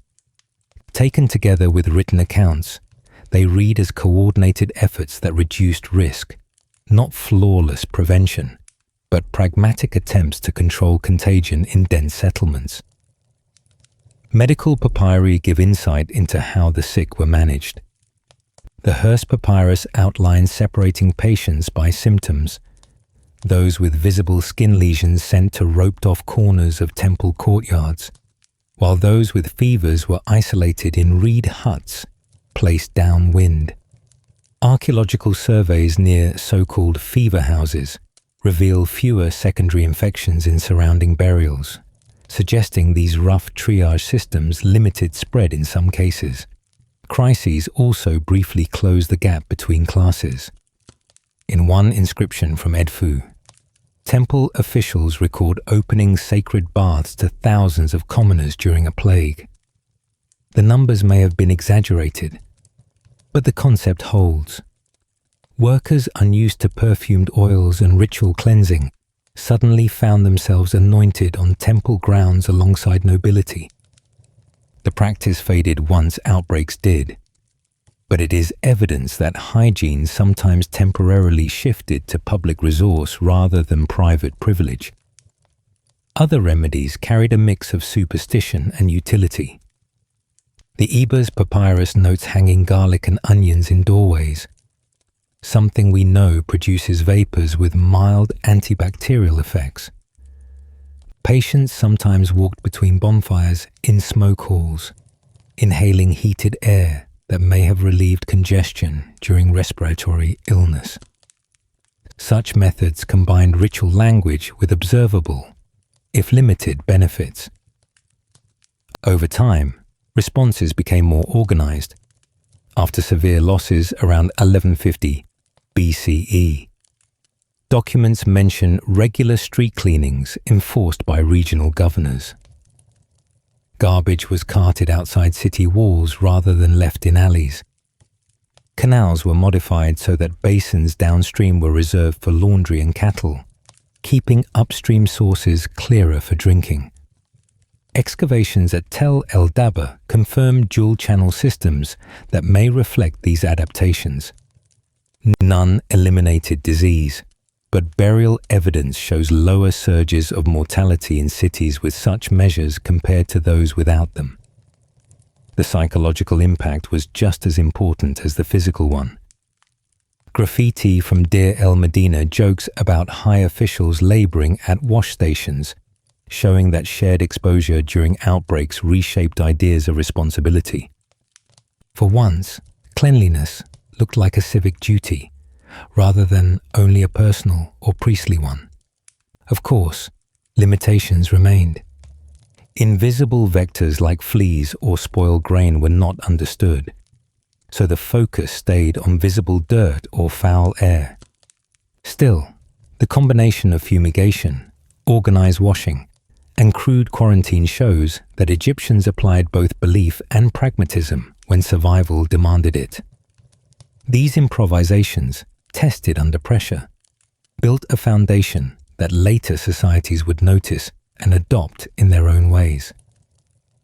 Taken together with written accounts, they read as coordinated efforts that reduced risk, not flawless prevention, but pragmatic attempts to control contagion in dense settlements. Medical papyri give insight into how the sick were managed. The Hearst papyrus outlines separating patients by symptoms, those with visible skin lesions sent to roped-off corners of temple courtyards, while those with fevers were isolated in reed huts placed downwind. Archaeological surveys near so-called fever houses reveal fewer secondary infections in surrounding burials, suggesting these rough triage systems limited spread in some cases. Crises also briefly close the gap between classes. In one inscription from Edfu, temple officials record opening sacred baths to thousands of commoners during a plague. The numbers may have been exaggerated, but the concept holds. Workers unused to perfumed oils and ritual cleansing suddenly found themselves anointed on temple grounds alongside nobility. The practice faded once outbreaks did, but it is evidence that hygiene sometimes temporarily shifted to public resource rather than private privilege. Other remedies carried a mix of superstition and utility. The Ebers papyrus notes hanging garlic and onions in doorways, something we know produces vapors with mild antibacterial effects. Patients sometimes walked between bonfires in smoke halls, inhaling heated air that may have relieved congestion during respiratory illness. Such methods combined ritual language with observable, if limited, benefits. Over time, responses became more organized. After severe losses around 1150 BCE, documents mention regular street cleanings enforced by regional governors. Garbage was carted outside city walls rather than left in alleys. Canals were modified so that basins downstream were reserved for laundry and cattle, keeping upstream sources clearer for drinking. Excavations at Tel El Dabba confirm dual-channel systems that may reflect these adaptations. None eliminated disease, but burial evidence shows lower surges of mortality in cities with such measures compared to those without them. The psychological impact was just as important as the physical one. Graffiti from Deir el Medina jokes about high officials laboring at wash stations, showing that shared exposure during outbreaks reshaped ideas of responsibility. For once, cleanliness looked like a civic duty, rather than only a personal or priestly one. Of course, limitations remained. Invisible vectors like fleas or spoiled grain were not understood, so the focus stayed on visible dirt or foul air. Still, the combination of fumigation, organized washing, and crude quarantine shows that Egyptians applied both belief and pragmatism when survival demanded it. These improvisations, tested under pressure, built a foundation that later societies would notice and adopt in their own ways.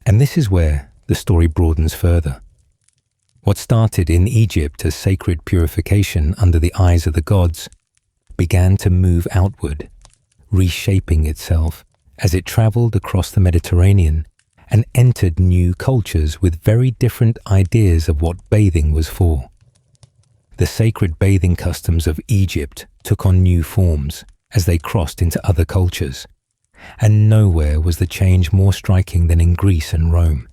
And this is where the story broadens further. What started in Egypt as sacred purification under the eyes of the gods began to move outward, reshaping itself as it traveled across the Mediterranean and entered new cultures with very different ideas of what bathing was for. The sacred bathing customs of Egypt took on new forms as they crossed into other cultures, and nowhere was the change more striking than in Greece and Rome.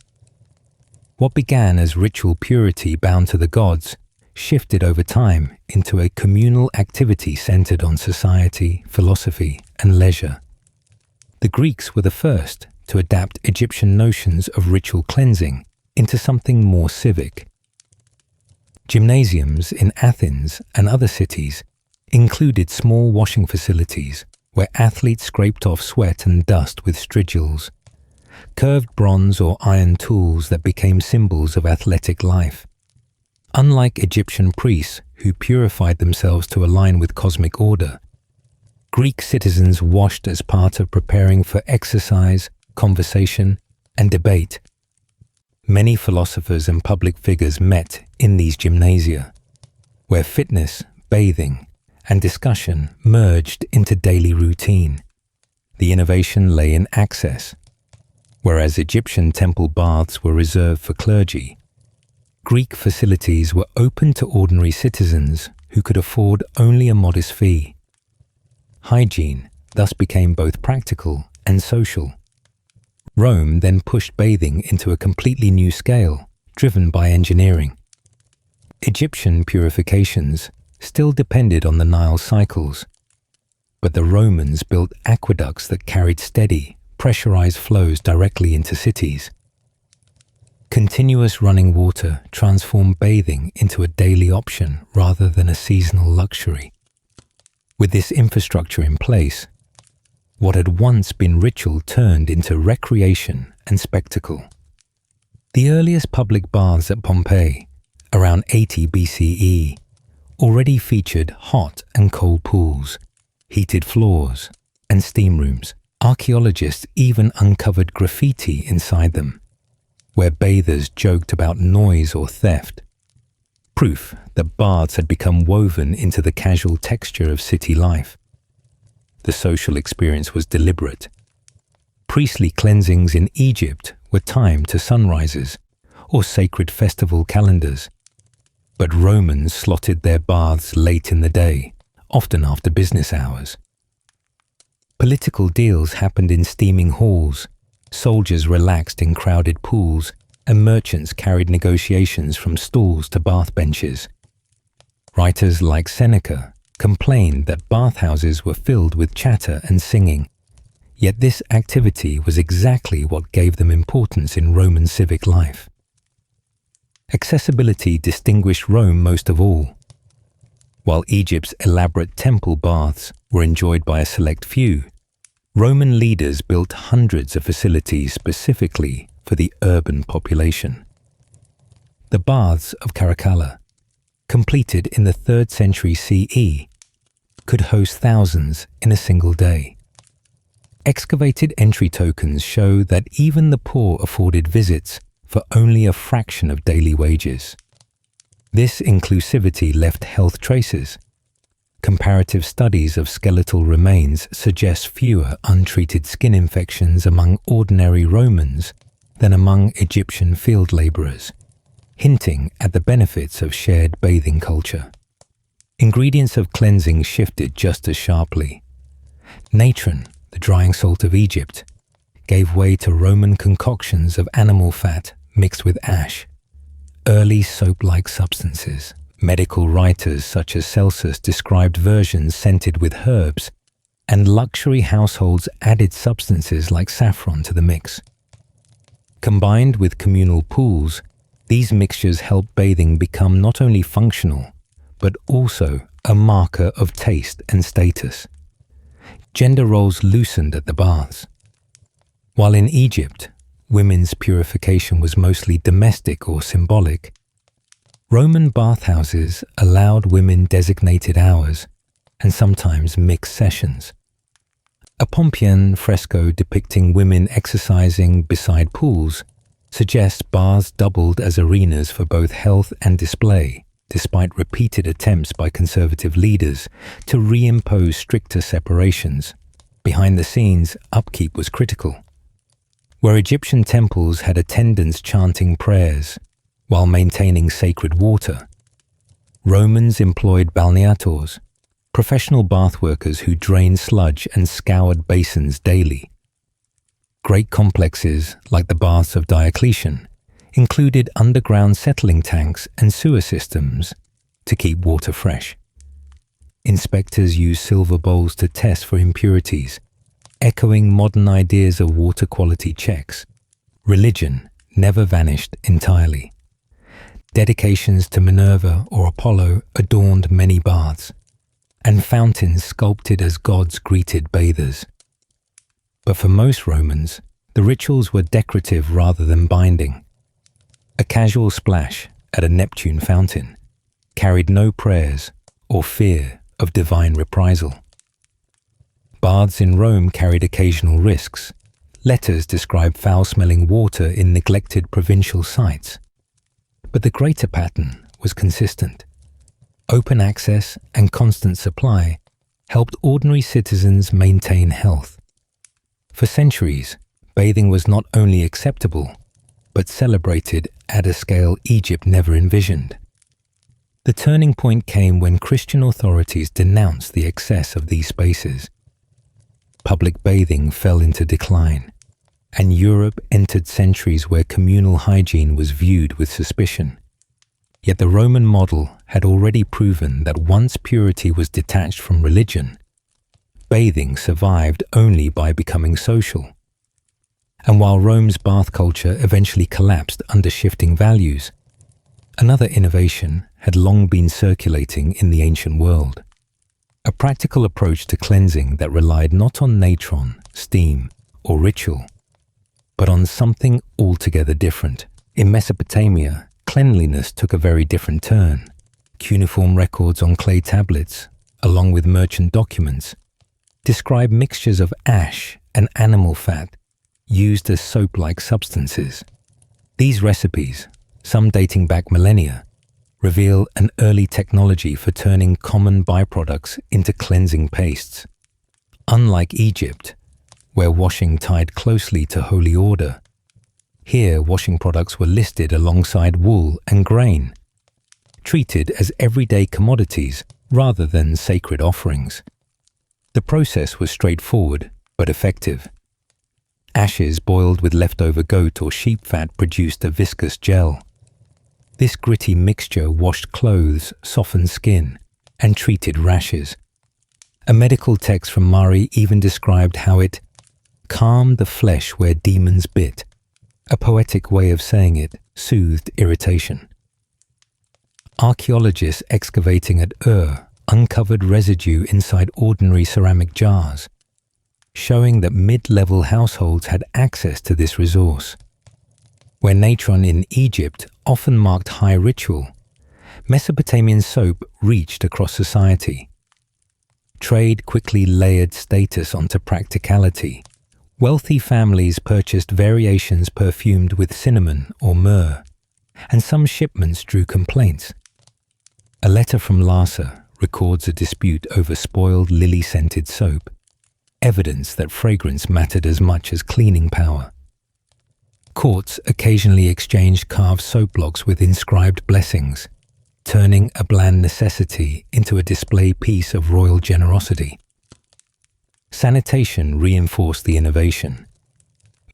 What began as ritual purity bound to the gods shifted over time into a communal activity centered on society, philosophy, and leisure. The Greeks were the first to adapt Egyptian notions of ritual cleansing into something more civic. Gymnasiums in Athens and other cities included small washing facilities where athletes scraped off sweat and dust with strigils, curved bronze or iron tools that became symbols of athletic life. Unlike Egyptian priests who purified themselves to align with cosmic order, Greek citizens washed as part of preparing for exercise, conversation, and debate. Many philosophers and public figures met in these gymnasia, where fitness, bathing, and discussion merged into daily routine. The innovation lay in access. Whereas Egyptian temple baths were reserved for clergy, Greek facilities were open to ordinary citizens who could afford only a modest fee. Hygiene thus became both practical and social. Rome then pushed bathing into a completely new scale, driven by engineering. Egyptian purifications still depended on the Nile cycles, but the Romans built aqueducts that carried steady, pressurized flows directly into cities. Continuous running water transformed bathing into a daily option rather than a seasonal luxury. With this infrastructure in place, what had once been ritual turned into recreation and spectacle. The earliest public baths at Pompeii, around 80 BCE, already featured hot and cold pools, heated floors, and steam rooms. Archaeologists even uncovered graffiti inside them, where bathers joked about noise or theft, proof that baths had become woven into the casual texture of city life. The social experience was deliberate. Priestly cleansings in Egypt were timed to sunrises or sacred festival calendars, but Romans slotted their baths late in the day, often after business hours. Political deals happened in steaming halls, soldiers relaxed in crowded pools, and merchants carried negotiations from stalls to bath benches. Writers like Seneca complained that bathhouses were filled with chatter and singing, yet this activity was exactly what gave them importance in Roman civic life. Accessibility distinguished Rome most of all. While Egypt's elaborate temple baths were enjoyed by a select few, Roman leaders built hundreds of facilities specifically for the urban population. The baths of Caracalla, completed in the 3rd century CE, could host thousands in a single day. Excavated entry tokens show that even the poor afforded visits for only a fraction of daily wages. This inclusivity left health traces. Comparative studies of skeletal remains suggest fewer untreated skin infections among ordinary Romans than among Egyptian field laborers, hinting at the benefits of shared bathing culture. Ingredients of cleansing shifted just as sharply. Natron, the drying salt of Egypt, gave way to Roman concoctions of animal fat mixed with ash, early soap-like substances. Medical writers such as Celsus described versions scented with herbs, and luxury households added substances like saffron to the mix. Combined with communal pools, these mixtures helped bathing become not only functional, but also a marker of taste and status. Gender roles loosened at the baths. While in Egypt, women's purification was mostly domestic or symbolic, Roman bathhouses allowed women designated hours and sometimes mixed sessions. A Pompeian fresco depicting women exercising beside pools suggests baths doubled as arenas for both health and display, despite repeated attempts by conservative leaders to reimpose stricter separations. Behind the scenes, upkeep was critical. Where Egyptian temples had attendants chanting prayers while maintaining sacred water, Romans employed balneators, professional bath workers who drained sludge and scoured basins daily. Great complexes, like the baths of Diocletian, included underground settling tanks and sewer systems to keep water fresh. Inspectors used silver bowls to test for impurities, echoing modern ideas of water quality checks. Religion never vanished entirely. Dedications to Minerva or Apollo adorned many baths, and fountains sculpted as gods greeted bathers. But for most Romans, the rituals were decorative rather than binding. A casual splash at a Neptune fountain carried no prayers or fear of divine reprisal. Baths in Rome carried occasional risks. Letters describe foul-smelling water in neglected provincial sites. But the greater pattern was consistent. Open access and constant supply helped ordinary citizens maintain health. For centuries, bathing was not only acceptable, but celebrated at a scale Egypt never envisioned. The turning point came when Christian authorities denounced the excess of these spaces. Public bathing fell into decline, and Europe entered centuries where communal hygiene was viewed with suspicion. Yet the Roman model had already proven that once purity was detached from religion, bathing survived only by becoming social. And while Rome's bath culture eventually collapsed under shifting values, another innovation had long been circulating in the ancient world. A practical approach to cleansing that relied not on natron, steam, or ritual, but on something altogether different. In Mesopotamia, cleanliness took a very different turn. Cuneiform records on clay tablets, along with merchant documents, describe mixtures of ash and animal fat used as soap-like substances. These recipes, some dating back millennia, reveal an early technology for turning common byproducts into cleansing pastes. Unlike Egypt, where washing tied closely to holy order, here washing products were listed alongside wool and grain, treated as everyday commodities rather than sacred offerings. The process was straightforward but effective. Ashes boiled with leftover goat or sheep fat produced a viscous gel. This gritty mixture washed clothes, softened skin, and treated rashes. A medical text from Mari even described how it calmed the flesh where demons bit. A poetic way of saying it soothed irritation. Archaeologists excavating at Ur uncovered residue inside ordinary ceramic jars, showing that mid-level households had access to this resource. Where natron in Egypt often marked high ritual, Mesopotamian soap reached across society. Trade quickly layered status onto practicality. Wealthy families purchased variations perfumed with cinnamon or myrrh, and some shipments drew complaints. A letter from Larsa records a dispute over spoiled lily-scented soap, evidence that fragrance mattered as much as cleaning power. Courts occasionally exchanged carved soap blocks with inscribed blessings, turning a bland necessity into a display piece of royal generosity. Sanitation reinforced the innovation.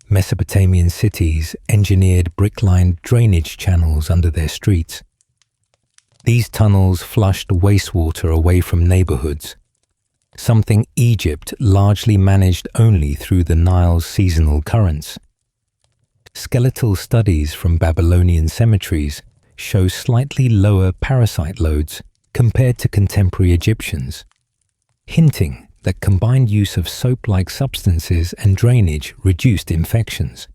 Mesopotamian cities engineered brick-lined drainage channels under their streets. These tunnels flushed wastewater away from neighborhoods, something Egypt largely managed only through the Nile's seasonal currents. Skeletal studies from Babylonian cemeteries show slightly lower parasite loads compared to contemporary Egyptians, hinting that combined use of soap-like substances and drainage reduced infections.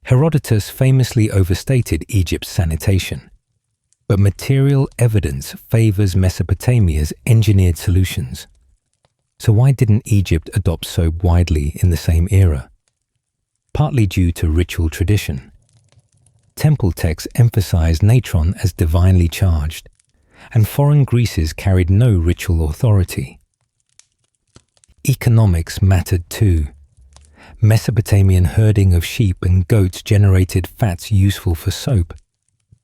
Herodotus famously overstated Egypt's sanitation, but material evidence favors Mesopotamia's engineered solutions. So why didn't Egypt adopt soap widely in the same era? Partly due to ritual tradition. Temple texts emphasized natron as divinely charged, and foreign greases carried no ritual authority. Economics mattered too. Mesopotamian herding of sheep and goats generated fats useful for soap,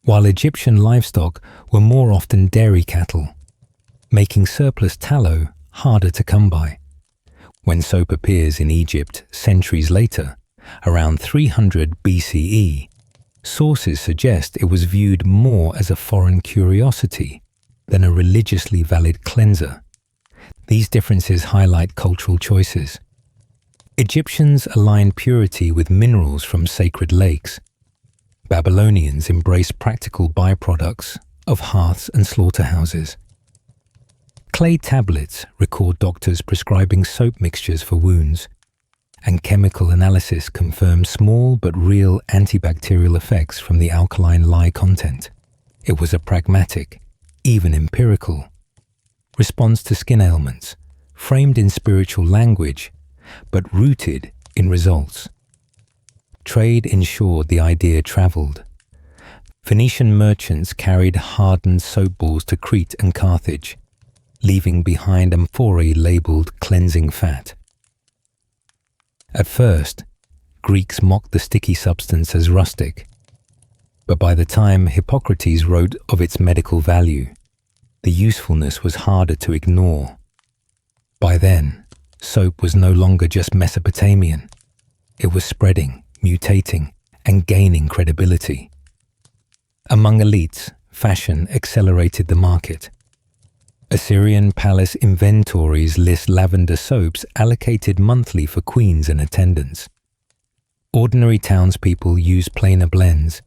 while Egyptian livestock were more often dairy cattle, making surplus tallow harder to come by. When soap appears in Egypt centuries later, around 300 BCE, sources suggest it was viewed more as a foreign curiosity than a religiously valid cleanser. These differences highlight cultural choices. Egyptians aligned purity with minerals from sacred lakes. Babylonians embraced practical byproducts of hearths and slaughterhouses. Clay tablets record doctors prescribing soap mixtures for wounds, and chemical analysis confirmed small but real antibacterial effects from the alkaline lye content. It was a pragmatic, even empirical, response to skin ailments, framed in spiritual language, but rooted in results. Trade ensured the idea traveled. Phoenician merchants carried hardened soap balls to Crete and Carthage, leaving behind amphorae labeled cleansing fat. At first, Greeks mocked the sticky substance as rustic, But by the time Hippocrates wrote of its medical value, the usefulness was harder to ignore. By then, soap was no longer just Mesopotamian. It was spreading, mutating, and gaining credibility. Among elites, fashion accelerated the market. Assyrian palace inventories list lavender soaps allocated monthly for queens and attendants. Ordinary townspeople use plainer blends,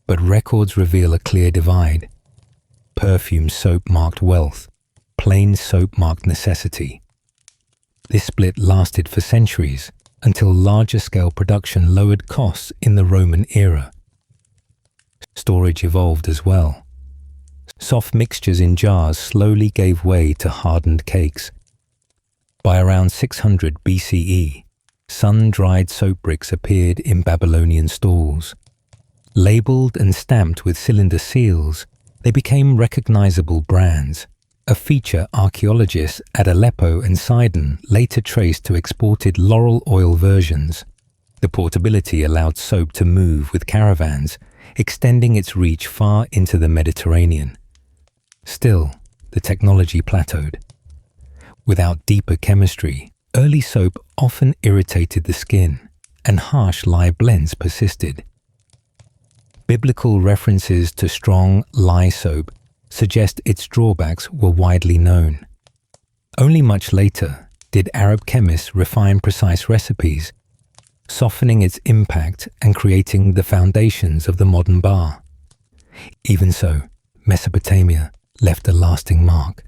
but records reveal a clear divide. Perfume soap marked wealth, plain soap marked necessity. This split lasted for centuries until larger-scale production lowered costs in the Roman era. Storage evolved as well. Soft mixtures in jars slowly gave way to hardened cakes. By around 600 BCE, sun-dried soap bricks appeared in Babylonian stalls. Labeled and stamped with cylinder seals, they became recognizable brands, a feature archaeologists at Aleppo and Sidon later traced to exported laurel oil versions. The portability allowed soap to move with caravans, extending its reach far into the Mediterranean. Still, the technology plateaued. Without deeper chemistry, early soap often irritated the skin, and harsh lye blends persisted. Biblical references to strong lye soap suggest its drawbacks were widely known. Only much later did Arab chemists refine precise recipes, softening its impact and creating the foundations of the modern bar. Even so, Mesopotamia left a lasting mark.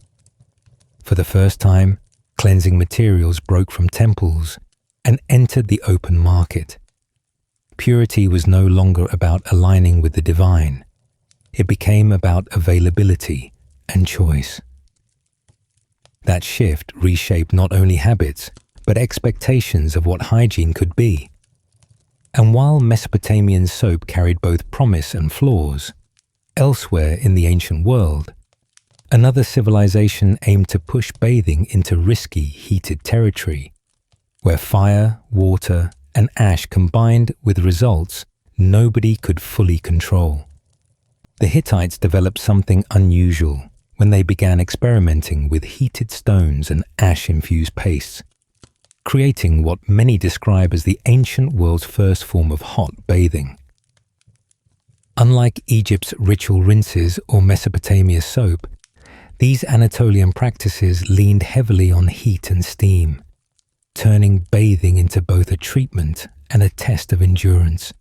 For the first time, cleansing materials broke from temples and entered the open market. Purity was no longer about aligning with the divine. It became about availability and choice. That shift reshaped not only habits, but expectations of what hygiene could be. And while Mesopotamian soap carried both promise and flaws, elsewhere in the ancient world, another civilization aimed to push bathing into risky, heated territory, where fire, water, and ash combined with results nobody could fully control. The Hittites developed something unusual when they began experimenting with heated stones and ash-infused pastes, creating what many describe as the ancient world's first form of hot bathing. Unlike Egypt's ritual rinses or Mesopotamia's soap, these Anatolian practices leaned heavily on heat and steam, turning bathing into both a treatment and a test of endurance.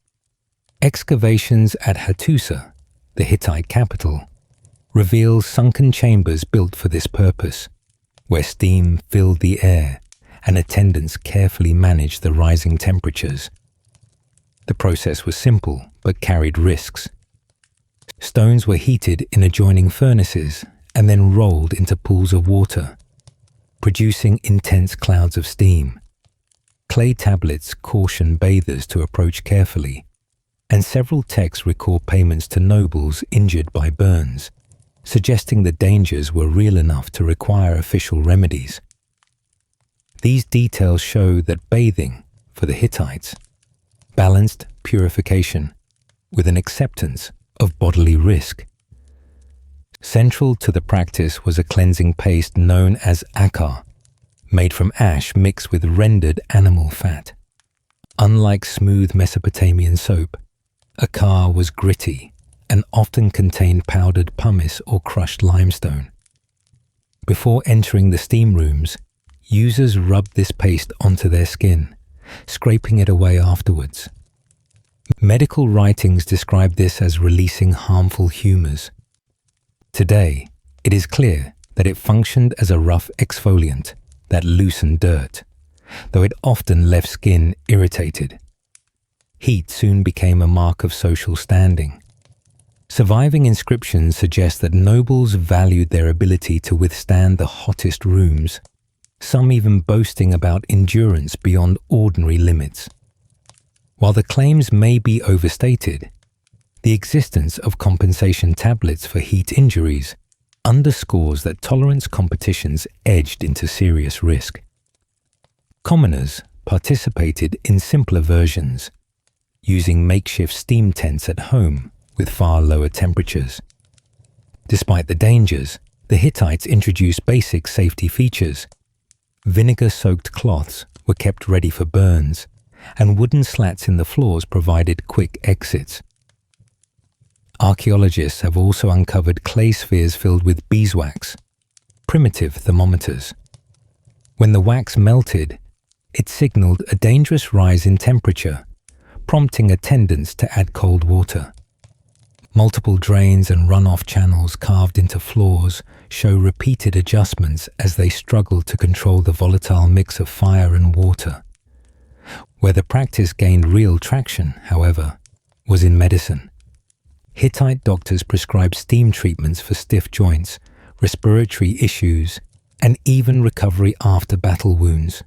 Excavations at Hattusa, the Hittite capital, reveal sunken chambers built for this purpose, where steam filled the air and attendants carefully managed the rising temperatures. The process was simple but carried risks. Stones were heated in adjoining furnaces and then rolled into pools of water, producing intense clouds of steam. Clay tablets caution bathers to approach carefully, and several texts record payments to nobles injured by burns, suggesting the dangers were real enough to require official remedies. These details show that bathing, for the Hittites, balanced purification with an acceptance of bodily risk. Central to the practice was a cleansing paste known as akar, made from ash mixed with rendered animal fat. Unlike smooth Mesopotamian soap, akar was gritty and often contained powdered pumice or crushed limestone. Before entering the steam rooms, users rubbed this paste onto their skin, scraping it away afterwards. Medical writings describe this as releasing harmful humors. Today, it is clear that it functioned as a rough exfoliant that loosened dirt, though it often left skin irritated. Heat soon became a mark of social standing. Surviving inscriptions suggest that nobles valued their ability to withstand the hottest rooms, some even boasting about endurance beyond ordinary limits. While the claims may be overstated, the existence of compensation tablets for heat injuries underscores that tolerance competitions edged into serious risk. Commoners participated in simpler versions, using makeshift steam tents at home with far lower temperatures. Despite the dangers, the Hittites introduced basic safety features. Vinegar-soaked cloths were kept ready for burns, and wooden slats in the floors provided quick exits. Archaeologists have also uncovered clay spheres filled with beeswax, primitive thermometers. When the wax melted, it signaled a dangerous rise in temperature, prompting attendants to add cold water. Multiple drains and runoff channels carved into floors show repeated adjustments as they struggled to control the volatile mix of fire and water. Where the practice gained real traction, however, was in medicine. Hittite doctors prescribed steam treatments for stiff joints, respiratory issues, and even recovery after battle wounds.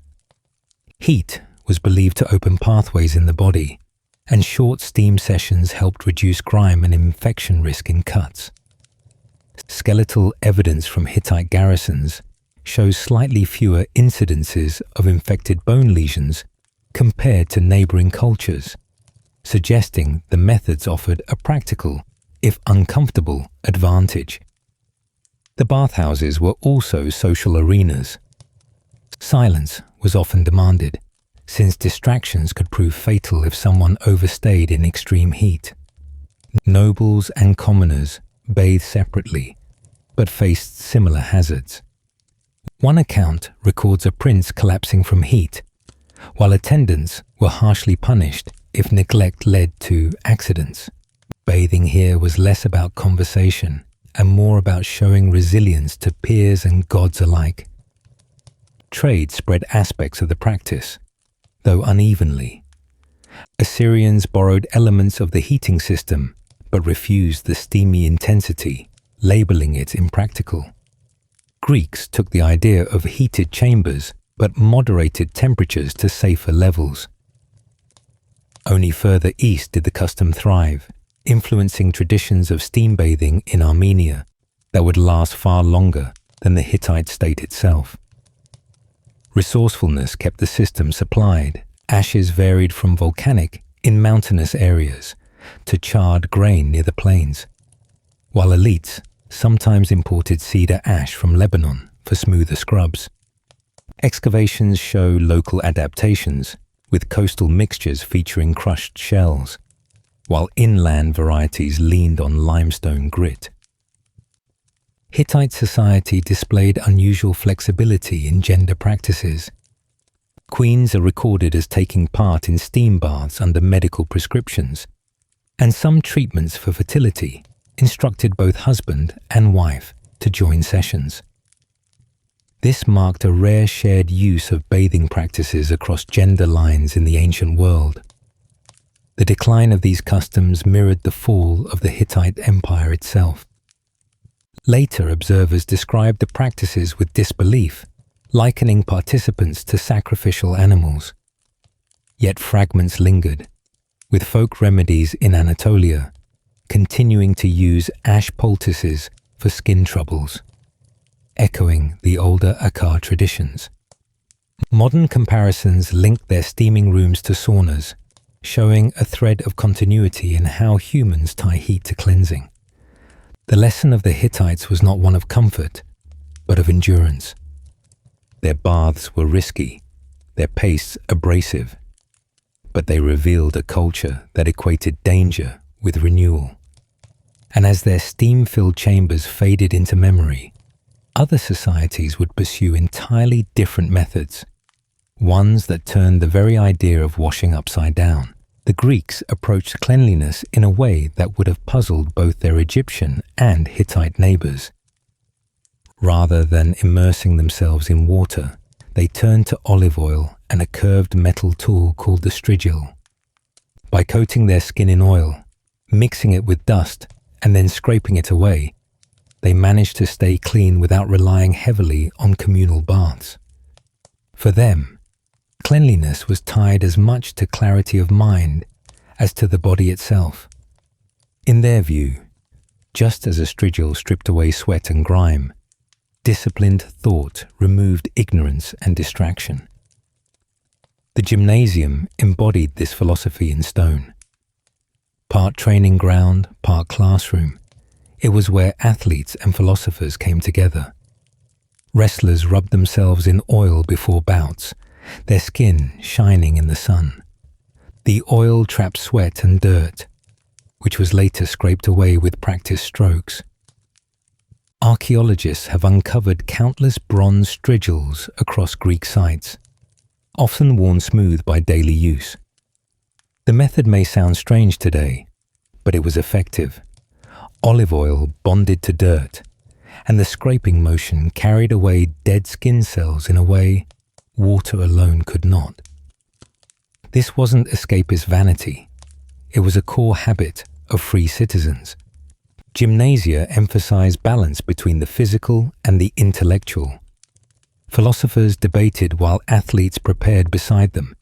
Heat was believed to open pathways in the body, and short steam sessions helped reduce grime and infection risk in cuts. Skeletal evidence from Hittite garrisons shows slightly fewer incidences of infected bone lesions compared to neighboring cultures, suggesting the methods offered a practical, if uncomfortable, advantage. The bathhouses were also social arenas. Silence was often demanded, since distractions could prove fatal if someone overstayed in extreme heat. Nobles and commoners bathed separately, but faced similar hazards. One account records a prince collapsing from heat, while attendants were harshly punished if neglect led to accidents. Bathing here was less about conversation and more about showing resilience to peers and gods alike. Trade spread aspects of the practice, though unevenly. Assyrians borrowed elements of the heating system, but refused the steamy intensity, labeling it impractical. Greeks took the idea of heated chambers, but moderated temperatures to safer levels. Only further east did the custom thrive, influencing traditions of steam bathing in Armenia that would last far longer than the Hittite state itself. Resourcefulness kept the system supplied. Ashes varied from volcanic in mountainous areas to charred grain near the plains, while elites sometimes imported cedar ash from Lebanon for smoother scrubs. Excavations show local adaptations, with coastal mixtures featuring crushed shells, while inland varieties leaned on limestone grit. Hittite society displayed unusual flexibility in gender practices. Queens are recorded as taking part in steam baths under medical prescriptions, and some treatments for fertility instructed both husband and wife to join sessions. This marked a rare shared use of bathing practices across gender lines in the ancient world. The decline of these customs mirrored the fall of the Hittite Empire itself. Later observers described the practices with disbelief, likening participants to sacrificial animals. Yet fragments lingered, with folk remedies in Anatolia continuing to use ash poultices for skin troubles, echoing the older Akkar traditions. Modern comparisons link their steaming rooms to saunas, showing a thread of continuity in how humans tie heat to cleansing. The lesson of the Hittites was not one of comfort, but of endurance. Their baths were risky, their pace abrasive, but they revealed a culture that equated danger with renewal. And as their steam-filled chambers faded into memory, other societies would pursue entirely different methods, ones that turned the very idea of washing upside down. The Greeks approached cleanliness in a way that would have puzzled both their Egyptian and Hittite neighbors. Rather than immersing themselves in water, they turned to olive oil and a curved metal tool called the strigil. By coating their skin in oil, mixing it with dust, and then scraping it away, they managed to stay clean without relying heavily on communal baths. For them, cleanliness was tied as much to clarity of mind as to the body itself. In their view, just as a strigil stripped away sweat and grime, disciplined thought removed ignorance and distraction. The gymnasium embodied this philosophy in stone. Part training ground, part classroom, it was where athletes and philosophers came together. Wrestlers rubbed themselves in oil before bouts, their skin shining in the sun. The oil trapped sweat and dirt, which was later scraped away with practice strokes. Archaeologists have uncovered countless bronze strigils across Greek sites, often worn smooth by daily use. The method may sound strange today, but it was effective. Olive oil bonded to dirt, and the scraping motion carried away dead skin cells in a way water alone could not. This wasn't escapist vanity. It was a core habit of free citizens. Gymnasia emphasized balance between the physical and the intellectual. Philosophers debated while athletes prepared beside them,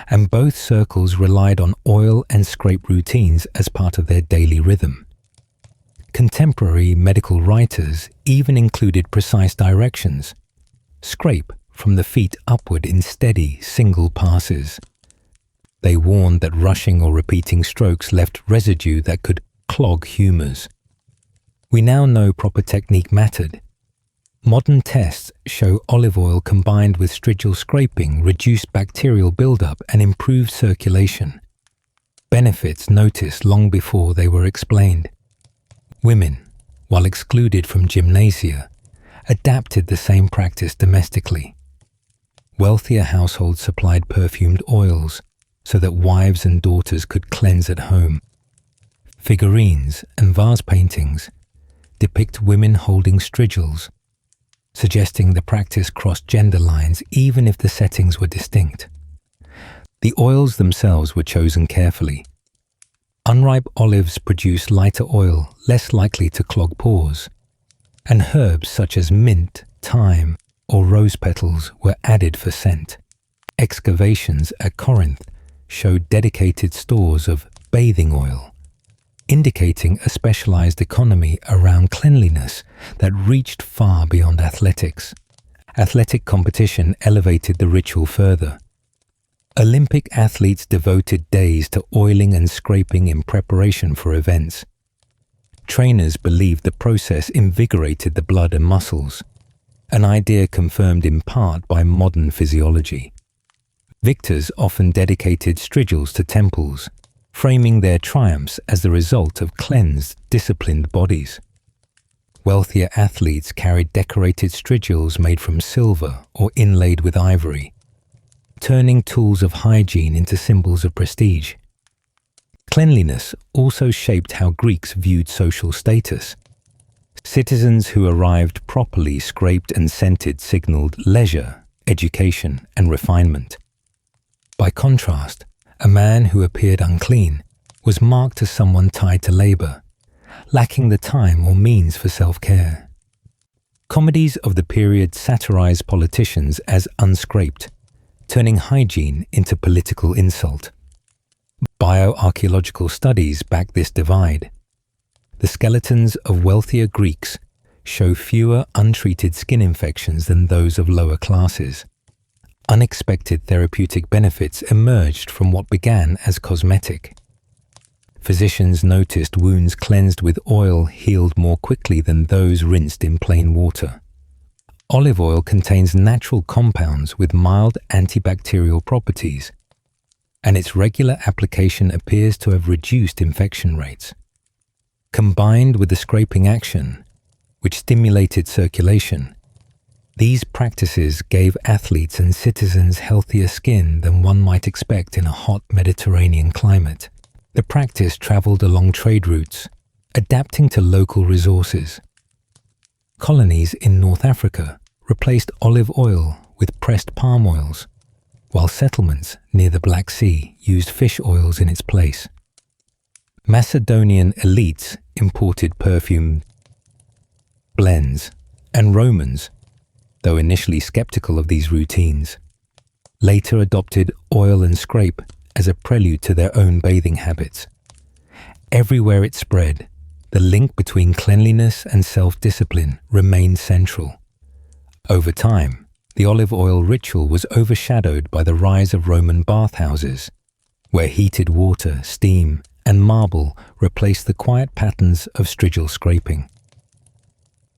and both circles relied on oil and scrape routines as part of their daily rhythm. Contemporary medical writers even included precise directions. Scrape from the feet upward in steady, single passes. They warned that rushing or repeating strokes left residue that could clog humours. We now know proper technique mattered. Modern tests show olive oil combined with strigil scraping reduced bacterial buildup and improved circulation. Benefits noticed long before they were explained. Women, while excluded from gymnasia, adapted the same practice domestically. Wealthier households supplied perfumed oils so that wives and daughters could cleanse at home. Figurines and vase paintings depict women holding strigils, suggesting the practice crossed gender lines even if the settings were distinct. The oils themselves were chosen carefully. Unripe olives produce lighter oil, less likely to clog pores, and herbs such as mint, thyme, or rose petals were added for scent. Excavations at Corinth showed dedicated stores of bathing oil, indicating a specialized economy around cleanliness that reached far beyond athletics. Athletic competition elevated the ritual further. Olympic athletes devoted days to oiling and scraping in preparation for events. Trainers believed the process invigorated the blood and muscles, an idea confirmed in part by modern physiology. Victors often dedicated strigils to temples, framing their triumphs as the result of cleansed, disciplined bodies. Wealthier athletes carried decorated strigils made from silver or inlaid with ivory, turning tools of hygiene into symbols of prestige. Cleanliness also shaped how Greeks viewed social status. Citizens who arrived properly scraped and scented signaled leisure, education, and refinement. By contrast, a man who appeared unclean was marked as someone tied to labor, lacking the time or means for self-care. Comedies of the period satirized politicians as unscraped, turning hygiene into political insult. Bioarchaeological studies back this divide. The skeletons of wealthier Greeks show fewer untreated skin infections than those of lower classes. Unexpected therapeutic benefits emerged from what began as cosmetic. Physicians noticed wounds cleansed with oil healed more quickly than those rinsed in plain water. Olive oil contains natural compounds with mild antibacterial properties, and its regular application appears to have reduced infection rates. Combined with the scraping action, which stimulated circulation, these practices gave athletes and citizens healthier skin than one might expect in a hot Mediterranean climate. The practice traveled along trade routes, adapting to local resources. Colonies in North Africa replaced olive oil with pressed palm oils, while settlements near the Black Sea used fish oils in its place. Macedonian elites imported perfume blends, and Romans, though initially skeptical of these routines, later adopted oil and scrape as a prelude to their own bathing habits. Everywhere it spread, the link between cleanliness and self-discipline remained central. Over time, the olive oil ritual was overshadowed by the rise of Roman bathhouses, where heated water, steam, and marble replaced the quiet patterns of strigil scraping.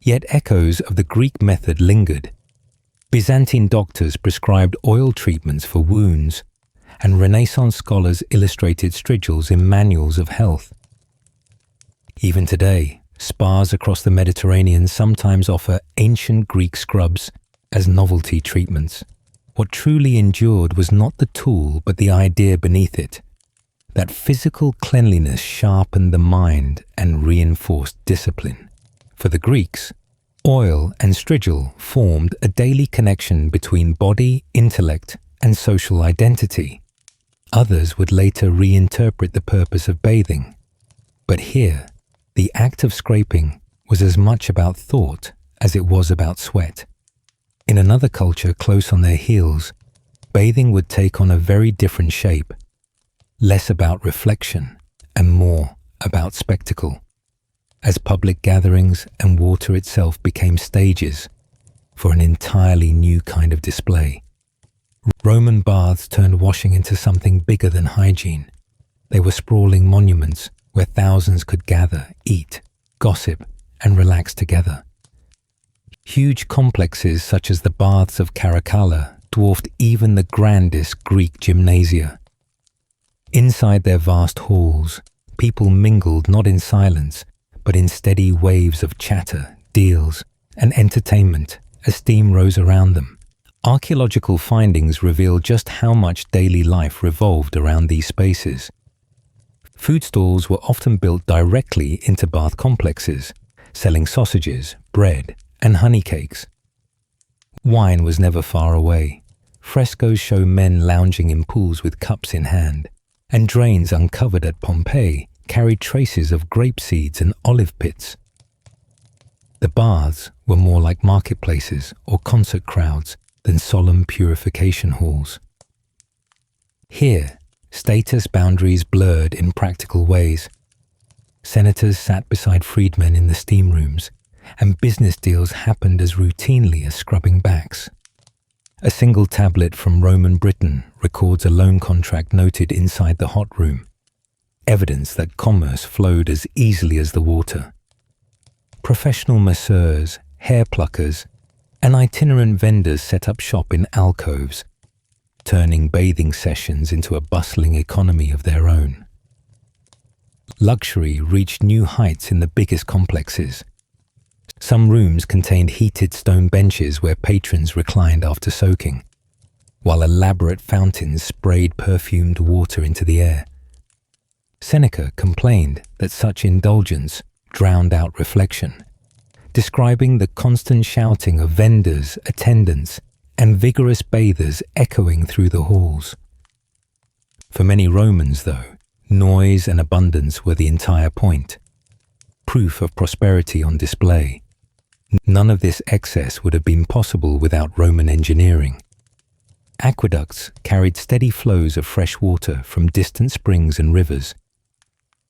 Yet echoes of the Greek method lingered. Byzantine doctors prescribed oil treatments for wounds, and Renaissance scholars illustrated strigils in manuals of health. Even today, spas across the Mediterranean sometimes offer ancient Greek scrubs as novelty treatments. What truly endured was not the tool but the idea beneath it, that physical cleanliness sharpened the mind and reinforced discipline. For the Greeks, oil and strigil formed a daily connection between body, intellect, and social identity. Others would later reinterpret the purpose of bathing. But here, the act of scraping was as much about thought as it was about sweat. In another culture close on their heels, bathing would take on a very different shape, less about reflection and more about spectacle, as public gatherings and water itself became stages for an entirely new kind of display. Roman baths turned washing into something bigger than hygiene. They were sprawling monuments where thousands could gather, eat, gossip, and relax together. Huge complexes such as the baths of Caracalla dwarfed even the grandest Greek gymnasia. Inside their vast halls, people mingled not in silence, but in steady waves of chatter, deals, and entertainment as steam rose around them. Archaeological findings reveal just how much daily life revolved around these spaces. Food stalls were often built directly into bath complexes, selling sausages, bread, and honey cakes. Wine was never far away. Frescoes show men lounging in pools with cups in hand, and drains uncovered at Pompeii carried traces of grape seeds and olive pits. The baths were more like marketplaces or concert crowds than solemn purification halls. Here, status boundaries blurred in practical ways. Senators sat beside freedmen in the steam rooms, and business deals happened as routinely as scrubbing backs. A single tablet from Roman Britain records a loan contract noted inside the hot room, evidence that commerce flowed as easily as the water. Professional masseurs, hair pluckers, and itinerant vendors set up shop in alcoves, turning bathing sessions into a bustling economy of their own. Luxury reached new heights in the biggest complexes. Some rooms contained heated stone benches where patrons reclined after soaking, while elaborate fountains sprayed perfumed water into the air. Seneca complained that such indulgence drowned out reflection, describing the constant shouting of vendors, attendants, and vigorous bathers echoing through the halls. For many Romans, though, noise and abundance were the entire point, proof of prosperity on display. None of this excess would have been possible without Roman engineering. Aqueducts carried steady flows of fresh water from distant springs and rivers,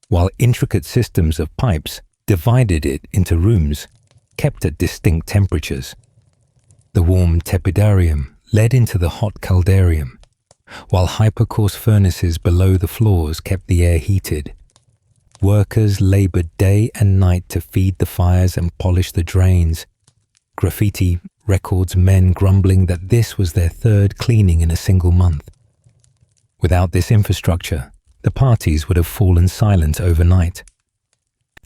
while intricate systems of pipes divided it into rooms kept at distinct temperatures. The warm tepidarium led into the hot caldarium, while hypercoarse furnaces below the floors kept the air heated. Workers labored day and night to feed the fires and polish the drains. Graffiti records men grumbling that this was their third cleaning in a single month. Without this infrastructure, the parties would have fallen silent overnight.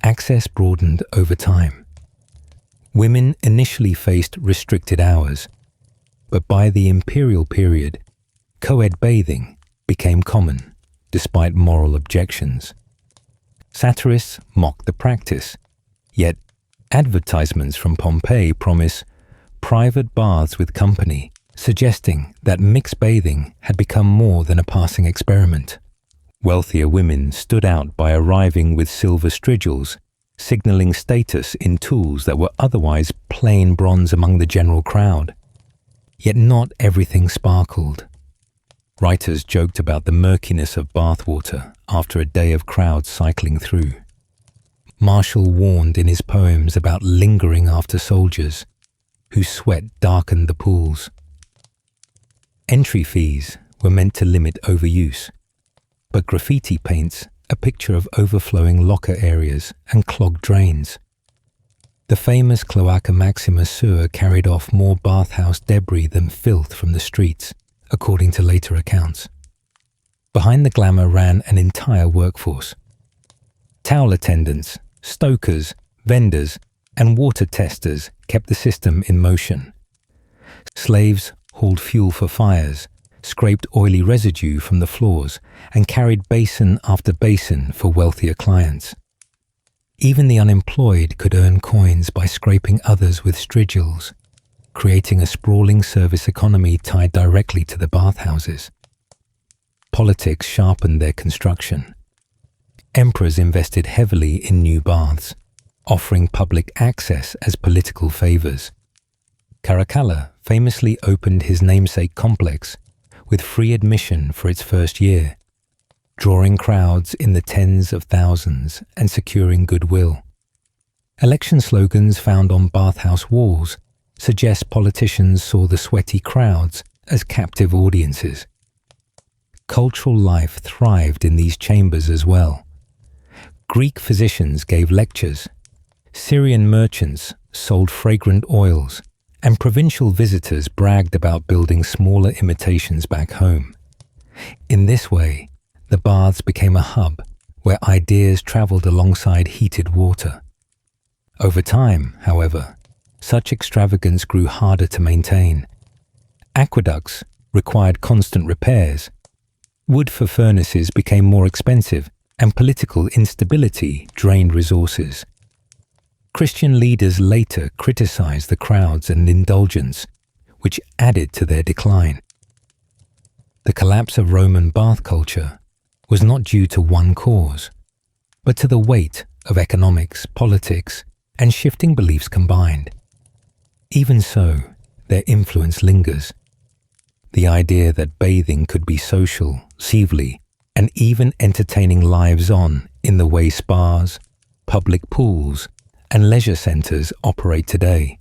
Access broadened over time. Women initially faced restricted hours, but by the imperial period, co-ed bathing became common, despite moral objections. Satirists mocked the practice, yet advertisements from Pompeii promise private baths with company, suggesting that mixed bathing had become more than a passing experiment. Wealthier women stood out by arriving with silver strigils, signaling status in tools that were otherwise plain bronze among the general crowd. Yet not everything sparkled. Writers joked about the murkiness of bathwater after a day of crowds cycling through. Martial warned in his poems about lingering after soldiers, whose sweat darkened the pools. Entry fees were meant to limit overuse, but graffiti paints a picture of overflowing locker areas and clogged drains. The famous Cloaca Maxima sewer carried off more bathhouse debris than filth from the streets, according to later accounts. Behind the glamour ran an entire workforce. Towel attendants, stokers, vendors, and water testers kept the system in motion. Slaves hauled fuel for fires, scraped oily residue from the floors, and carried basin after basin for wealthier clients. Even the unemployed could earn coins by scraping others with strigils, creating a sprawling service economy tied directly to the bathhouses. Politics sharpened their construction. Emperors invested heavily in new baths, offering public access as political favors. Caracalla famously opened his namesake complex with free admission for its first year, drawing crowds in the tens of thousands and securing goodwill. Election slogans found on bathhouse walls suggest politicians saw the sweaty crowds as captive audiences. Cultural life thrived in these chambers as well. Greek physicians gave lectures, Syrian merchants sold fragrant oils, and provincial visitors bragged about building smaller imitations back home. In this way, the baths became a hub where ideas traveled alongside heated water. Over time, however, such extravagance grew harder to maintain. Aqueducts required constant repairs. Wood for furnaces became more expensive, and political instability drained resources. Christian leaders later criticized the crowds and indulgence, which added to their decline. The collapse of Roman bath culture was not due to one cause, but to the weight of economics, politics, and shifting beliefs combined. Even so, their influence lingers. The idea that bathing could be social, civilly, and even entertaining lives on in the way spas, public pools, and leisure centers operate today.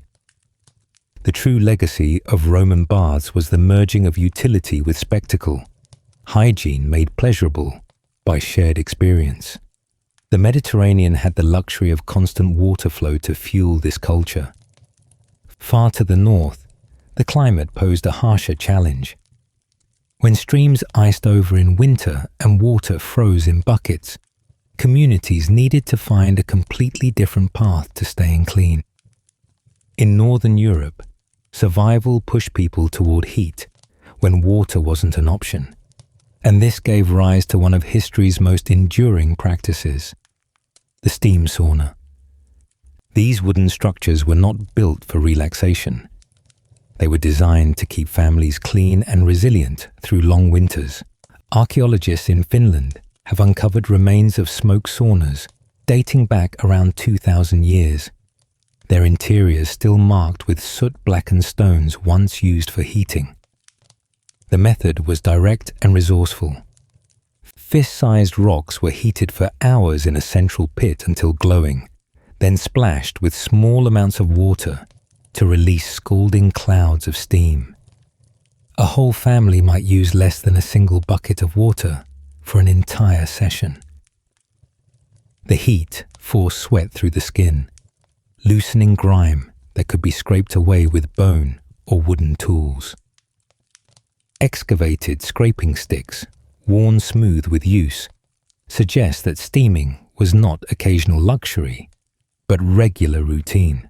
The true legacy of Roman baths was the merging of utility with spectacle, hygiene made pleasurable by shared experience. The Mediterranean had the luxury of constant water flow to fuel this culture. Far to the north, the climate posed a harsher challenge. When streams iced over in winter and water froze in buckets, communities needed to find a completely different path to staying clean. In Northern Europe, survival pushed people toward heat when water wasn't an option, and this gave rise to one of history's most enduring practices, the steam sauna. These wooden structures were not built for relaxation. They were designed to keep families clean and resilient through long winters. Archaeologists in Finland have uncovered remains of smoke saunas dating back around 2,000 years. Their interiors still marked with soot-blackened stones once used for heating. The method was direct and resourceful. Fist-sized rocks were heated for hours in a central pit until glowing, then splashed with small amounts of water to release scalding clouds of steam. A whole family might use less than a single bucket of water for an entire session. The heat forced sweat through the skin, loosening grime that could be scraped away with bone or wooden tools. Excavated scraping sticks, worn smooth with use, suggest that steaming was not occasional luxury, but regular routine.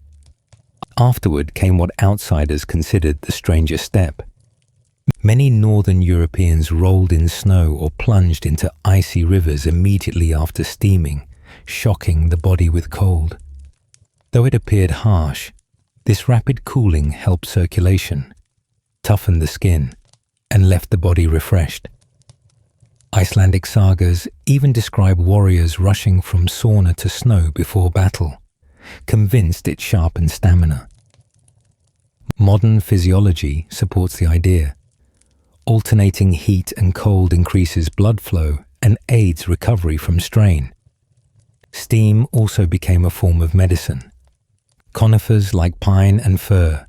Afterward came what outsiders considered the strangest step. Many northern Europeans rolled in snow or plunged into icy rivers immediately after steaming, shocking the body with cold. Though it appeared harsh, this rapid cooling helped circulation, toughened the skin, and left the body refreshed. Icelandic sagas even describe warriors rushing from sauna to snow before battle, convinced it sharpened stamina. Modern physiology supports the idea. Alternating heat and cold increases blood flow and aids recovery from strain. Steam also became a form of medicine. Conifers like pine and fir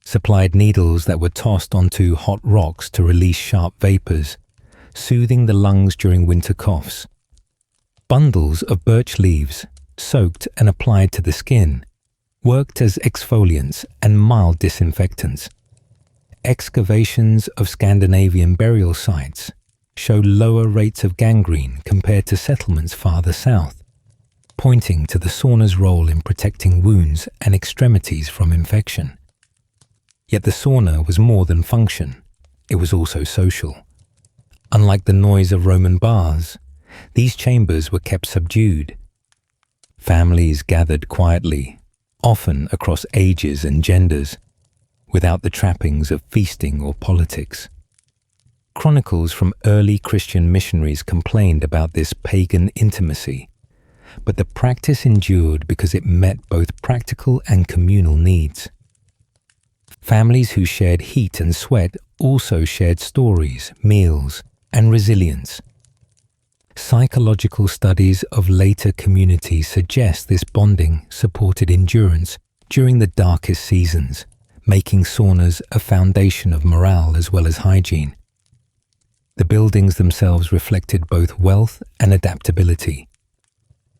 supplied needles that were tossed onto hot rocks to release sharp vapors, soothing the lungs during winter coughs. Bundles of birch leaves, soaked and applied to the skin, worked as exfoliants and mild disinfectants. Excavations of Scandinavian burial sites show lower rates of gangrene compared to settlements farther south, pointing to the sauna's role in protecting wounds and extremities from infection. Yet the sauna was more than function, it was also social. Unlike the noise of Roman baths, these chambers were kept subdued. Families gathered quietly, often across ages and genders, without the trappings of feasting or politics. Chronicles from early Christian missionaries complained about this pagan intimacy, but the practice endured because it met both practical and communal needs. Families who shared heat and sweat also shared stories, meals, and resilience. Psychological studies of later communities suggest this bonding supported endurance during the darkest seasons, making saunas a foundation of morale as well as hygiene. The buildings themselves reflected both wealth and adaptability.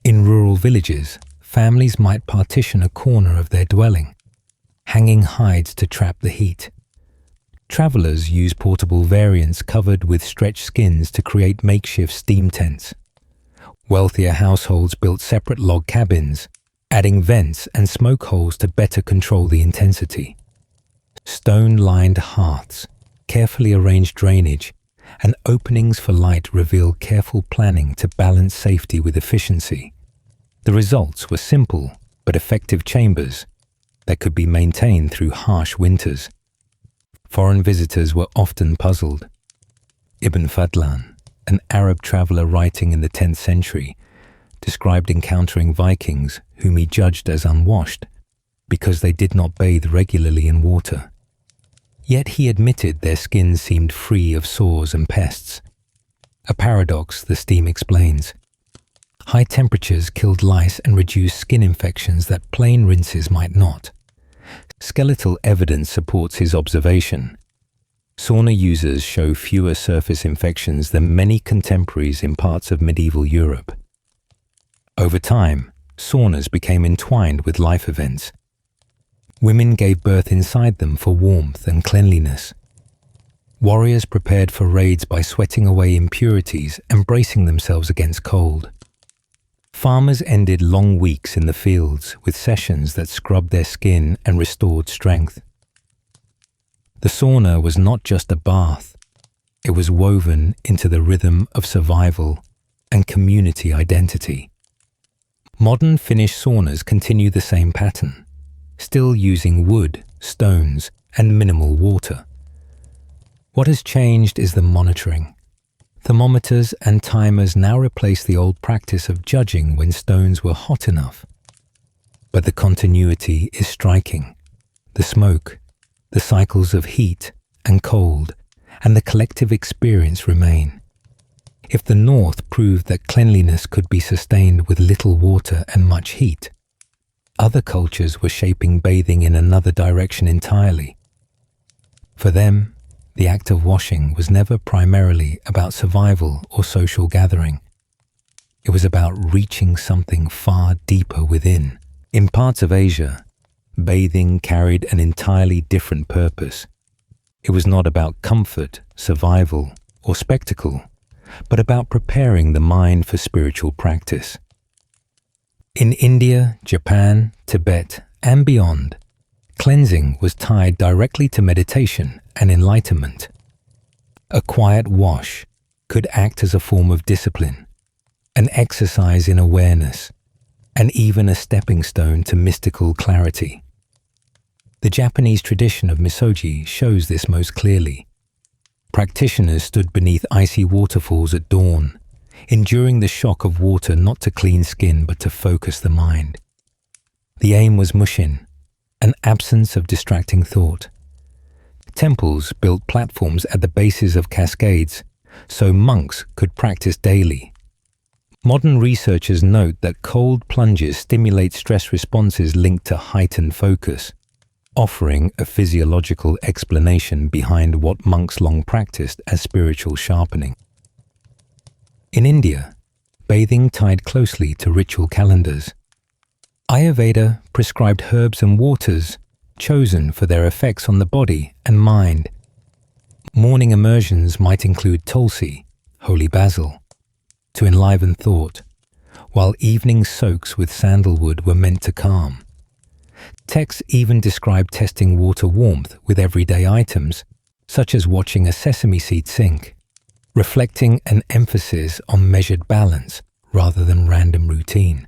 In rural villages, families might partition a corner of their dwelling, hanging hides to trap the heat. Travelers use portable variants covered with stretched skins to create makeshift steam tents. Wealthier households built separate log cabins, adding vents and smoke holes to better control the intensity. Stone-lined hearths, carefully arranged drainage, and openings for light reveal careful planning to balance safety with efficiency. The results were simple but effective chambers that could be maintained through harsh winters. Foreign visitors were often puzzled. Ibn Fadlan, an Arab traveller writing in the 10th century, described encountering Vikings whom he judged as unwashed because they did not bathe regularly in water. Yet he admitted their skins seemed free of sores and pests. A paradox, the steam explains. High temperatures killed lice and reduced skin infections that plain rinses might not. Skeletal evidence supports his observation. Sauna users show fewer surface infections than many contemporaries in parts of medieval Europe. Over time, saunas became entwined with life events. Women gave birth inside them for warmth and cleanliness. Warriors prepared for raids by sweating away impurities and bracing themselves against cold. Farmers ended long weeks in the fields with sessions that scrubbed their skin and restored strength. The sauna was not just a bath, it was woven into the rhythm of survival and community identity. Modern Finnish saunas continue the same pattern, still using wood, stones, and minimal water. What has changed is the monitoring. Thermometers and timers now replace the old practice of judging when stones were hot enough. But the continuity is striking. The smoke, the cycles of heat and cold, and the collective experience remain. If the North proved that cleanliness could be sustained with little water and much heat, other cultures were shaping bathing in another direction entirely. For them, the act of washing was never primarily about survival or social gathering. It was about reaching something far deeper within. In parts of Asia, bathing carried an entirely different purpose. It was not about comfort, survival, or spectacle, but about preparing the mind for spiritual practice. In India, Japan, Tibet, and beyond, cleansing was tied directly to meditation and enlightenment. A quiet wash could act as a form of discipline, an exercise in awareness, and even a stepping stone to mystical clarity. The Japanese tradition of misogi shows this most clearly. Practitioners stood beneath icy waterfalls at dawn, enduring the shock of water not to clean skin but to focus the mind. The aim was mushin, an absence of distracting thought. Temples built platforms at the bases of cascades so monks could practice daily. Modern researchers note that cold plunges stimulate stress responses linked to heightened focus, offering a physiological explanation behind what monks long practiced as spiritual sharpening. In India, bathing tied closely to ritual calendars. Ayurveda prescribed herbs and waters chosen for their effects on the body and mind. Morning immersions might include tulsi, holy basil, to enliven thought, while evening soaks with sandalwood were meant to calm. Texts even describe testing water warmth with everyday items, such as watching a sesame seed sink, reflecting an emphasis on measured balance rather than random routine.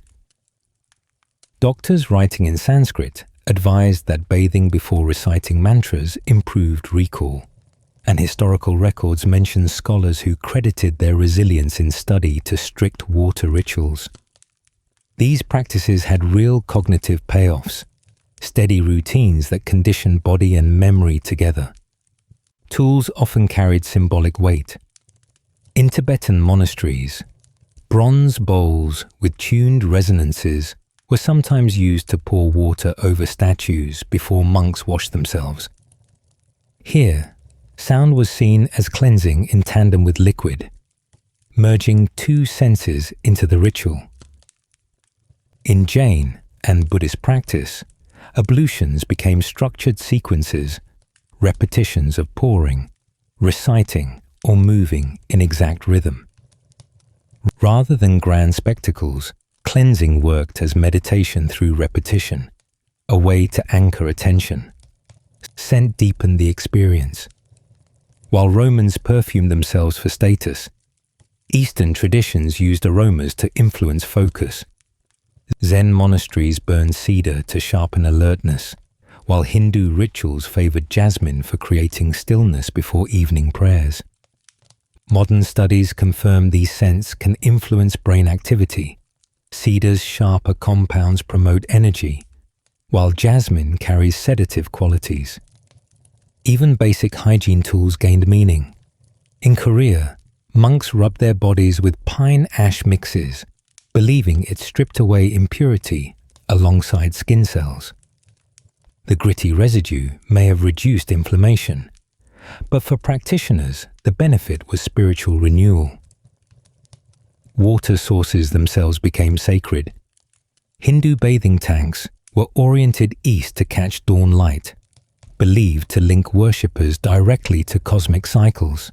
Doctors writing in Sanskrit advised that bathing before reciting mantras improved recall, and historical records mention scholars who credited their resilience in study to strict water rituals. These practices had real cognitive payoffs, steady routines that conditioned body and memory together. Tools often carried symbolic weight. In Tibetan monasteries, bronze bowls with tuned resonances were sometimes used to pour water over statues before monks washed themselves. Here, sound was seen as cleansing in tandem with liquid, merging two senses into the ritual. In Jain and Buddhist practice, ablutions became structured sequences, repetitions of pouring, reciting, or moving in exact rhythm. Rather than grand spectacles, cleansing worked as meditation through repetition, a way to anchor attention. Scent deepened the experience. While Romans perfumed themselves for status, Eastern traditions used aromas to influence focus. Zen monasteries burned cedar to sharpen alertness, while Hindu rituals favored jasmine for creating stillness before evening prayers. Modern studies confirm these scents can influence brain activity. Cedar's sharper compounds promote energy, while jasmine carries sedative qualities. Even basic hygiene tools gained meaning. In Korea, monks rubbed their bodies with pine ash mixes, believing it stripped away impurity alongside skin cells. The gritty residue may have reduced inflammation, but for practitioners, the benefit was spiritual renewal. Water sources themselves became sacred. Hindu bathing tanks were oriented east to catch dawn light, believed to link worshippers directly to cosmic cycles.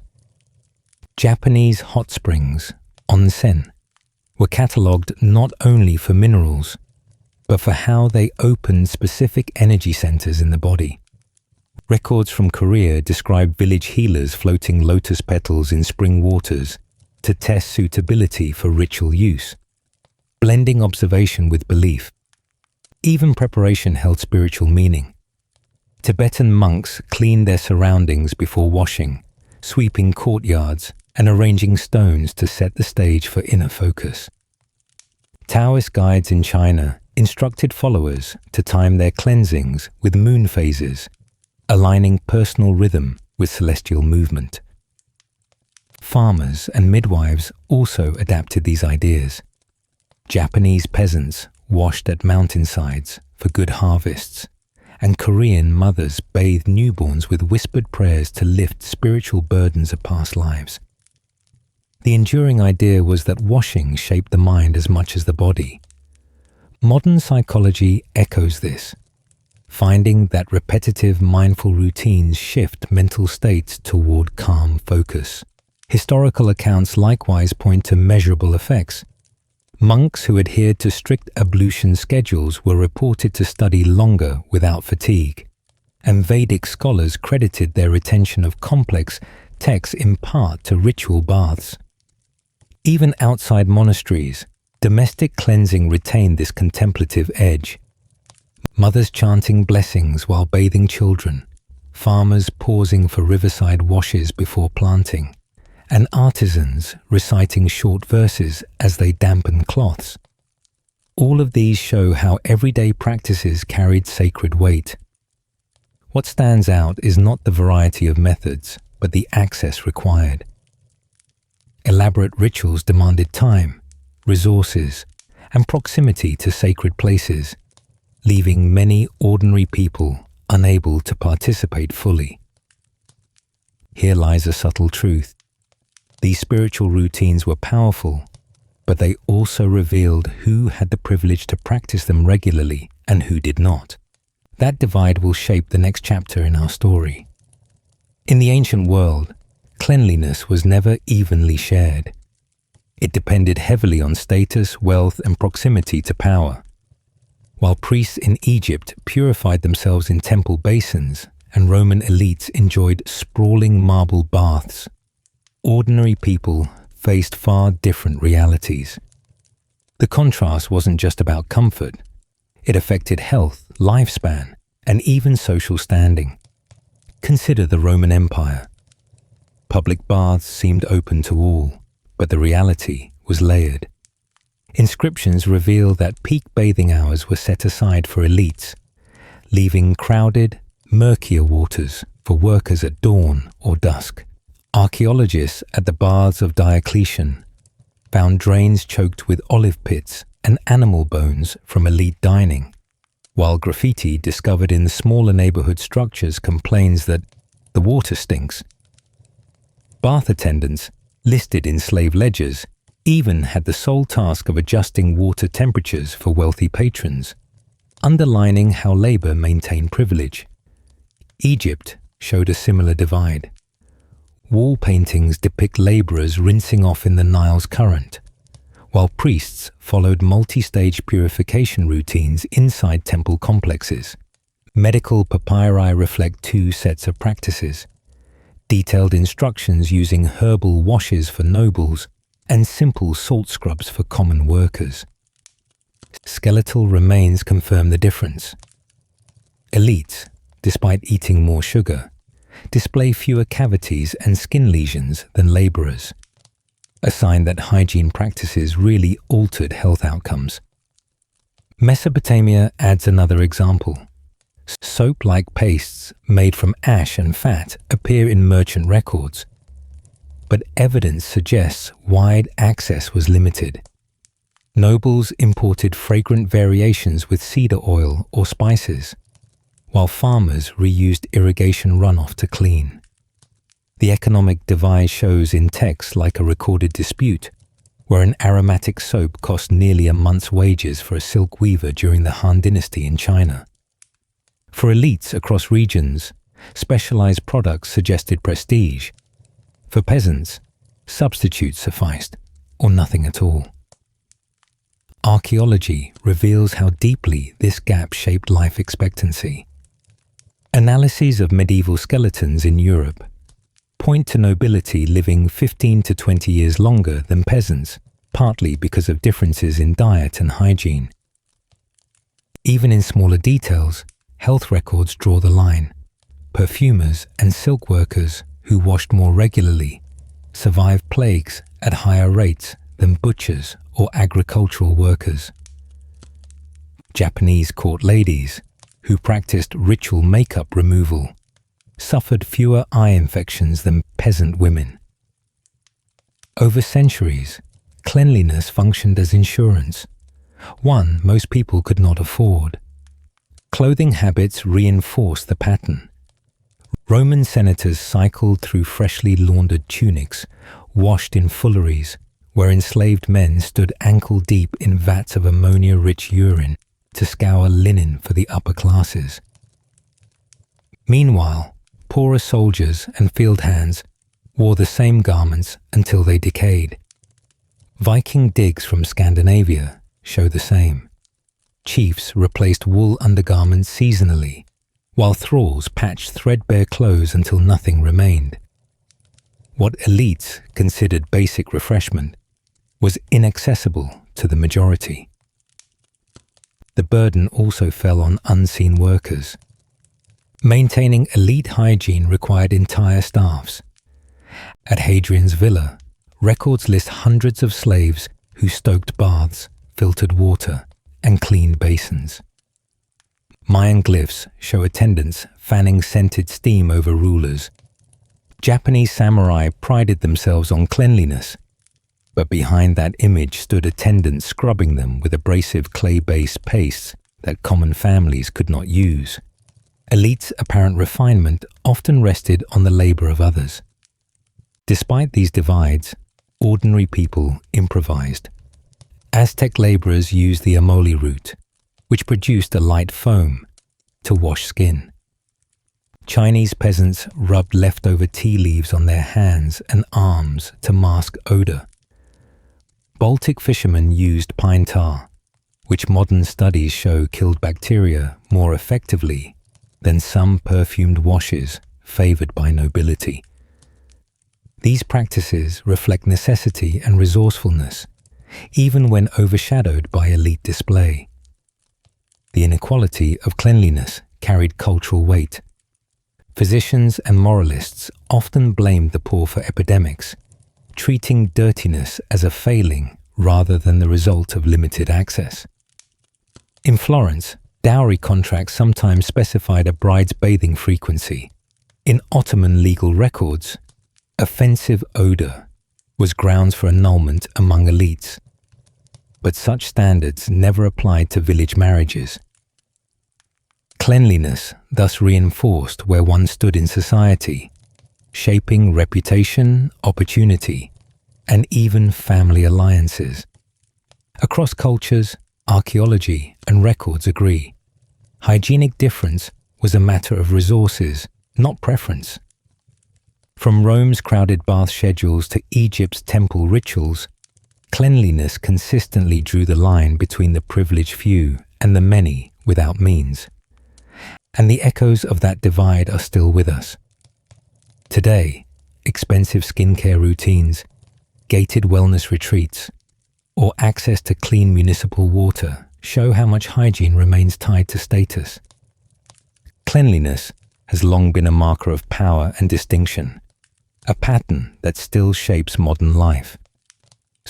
Japanese hot springs, onsen, were catalogued not only for minerals, but for how they opened specific energy centers in the body. Records from Korea describe village healers floating lotus petals in spring waters to test suitability for ritual use, blending observation with belief. Even preparation held spiritual meaning. Tibetan monks cleaned their surroundings before washing, sweeping courtyards and arranging stones to set the stage for inner focus. Taoist guides in China instructed followers to time their cleansings with moon phases, aligning personal rhythm with celestial movement. Farmers and midwives also adapted these ideas. Japanese peasants washed at mountainsides for good harvests, and Korean mothers bathed newborns with whispered prayers to lift spiritual burdens of past lives. The enduring idea was that washing shaped the mind as much as the body. Modern psychology echoes this, finding that repetitive mindful routines shift mental states toward calm focus. Historical accounts likewise point to measurable effects. Monks who adhered to strict ablution schedules were reported to study longer without fatigue, and Vedic scholars credited their retention of complex texts in part to ritual baths. Even outside monasteries, domestic cleansing retained this contemplative edge. Mothers chanting blessings while bathing children, farmers pausing for riverside washes before planting, and artisans reciting short verses as they dampened cloths. All of these show how everyday practices carried sacred weight. What stands out is not the variety of methods, but the access required. Elaborate rituals demanded time, resources, and proximity to sacred places, leaving many ordinary people unable to participate fully. Here lies a subtle truth. These spiritual routines were powerful, but they also revealed who had the privilege to practice them regularly and who did not. That divide will shape the next chapter in our story. In the ancient world, cleanliness was never evenly shared. It depended heavily on status, wealth, and proximity to power. While priests in Egypt purified themselves in temple basins and Roman elites enjoyed sprawling marble baths, ordinary people faced far different realities. The contrast wasn't just about comfort. It affected health, lifespan, and even social standing. Consider the Roman Empire. Public baths seemed open to all, but the reality was layered. Inscriptions reveal that peak bathing hours were set aside for elites, leaving crowded, murkier waters for workers at dawn or dusk. Archaeologists at the baths of Diocletian found drains choked with olive pits and animal bones from elite dining, while graffiti discovered in the smaller neighborhood structures complains that the water stinks. Bath attendants, listed in slave ledgers, even had the sole task of adjusting water temperatures for wealthy patrons, underlining how labor maintained privilege. Egypt showed a similar divide. Wall paintings depict laborers rinsing off in the Nile's current, while priests followed multi-stage purification routines inside temple complexes. Medical papyri reflect two sets of practices: detailed instructions using herbal washes for nobles and simple salt scrubs for common workers. Skeletal remains confirm the difference. Elites, despite eating more sugar, display fewer cavities and skin lesions than laborers, a sign that hygiene practices really altered health outcomes. Mesopotamia adds another example. Soap-like pastes made from ash and fat appear in merchant records, but evidence suggests wide access was limited. Nobles imported fragrant variations with cedar oil or spices, while farmers reused irrigation runoff to clean. The economic divide shows in texts like a recorded dispute, where an aromatic soap cost nearly a month's wages for a silk weaver during the Han Dynasty in China. For elites across regions, specialized products suggested prestige. For peasants, substitutes sufficed, or nothing at all. Archaeology reveals how deeply this gap shaped life expectancy. Analyses of medieval skeletons in Europe point to nobility living 15 to 20 years longer than peasants, partly because of differences in diet and hygiene. Even in smaller details, health records draw the line. Perfumers and silk workers who washed more regularly survived plagues at higher rates than butchers or agricultural workers. Japanese court ladies, who practiced ritual makeup removal, suffered fewer eye infections than peasant women. Over centuries, cleanliness functioned as insurance, one most people could not afford. Clothing habits reinforced the pattern. Roman senators cycled through freshly laundered tunics, washed in fulleries, where enslaved men stood ankle-deep in vats of ammonia-rich urine to scour linen for the upper classes. Meanwhile, poorer soldiers and field hands wore the same garments until they decayed. Viking digs from Scandinavia show the same. Chiefs replaced wool undergarments seasonally, while thralls patched threadbare clothes until nothing remained. What elites considered basic refreshment was inaccessible to the majority. The burden also fell on unseen workers. Maintaining elite hygiene required entire staffs. At Hadrian's villa, records list hundreds of slaves who stoked baths, filtered water, and cleaned basins. Mayan glyphs show attendants fanning scented steam over rulers. Japanese samurai prided themselves on cleanliness, but behind that image stood attendants scrubbing them with abrasive clay-based pastes that common families could not use. Elites' apparent refinement often rested on the labor of others. Despite these divides, ordinary people improvised. Aztec laborers used the amole root, which produced a light foam, to wash skin. Chinese peasants rubbed leftover tea leaves on their hands and arms to mask odor. Baltic fishermen used pine tar, which modern studies show killed bacteria more effectively than some perfumed washes favored by nobility. These practices reflect necessity and resourcefulness, even when overshadowed by elite display. The inequality of cleanliness carried cultural weight. Physicians and moralists often blamed the poor for epidemics, treating dirtiness as a failing rather than the result of limited access. In Florence, dowry contracts sometimes specified a bride's bathing frequency. In Ottoman legal records, offensive odor was grounds for annulment among elites, but such standards never applied to village marriages. Cleanliness thus reinforced where one stood in society, shaping reputation, opportunity, and even family alliances. Across cultures, archaeology and records agree. Hygienic difference was a matter of resources, not preference. From Rome's crowded bath schedules to Egypt's temple rituals, cleanliness consistently drew the line between the privileged few and the many without means. And the echoes of that divide are still with us. Today, expensive skincare routines, gated wellness retreats, or access to clean municipal water show how much hygiene remains tied to status. Cleanliness has long been a marker of power and distinction, a pattern that still shapes modern life.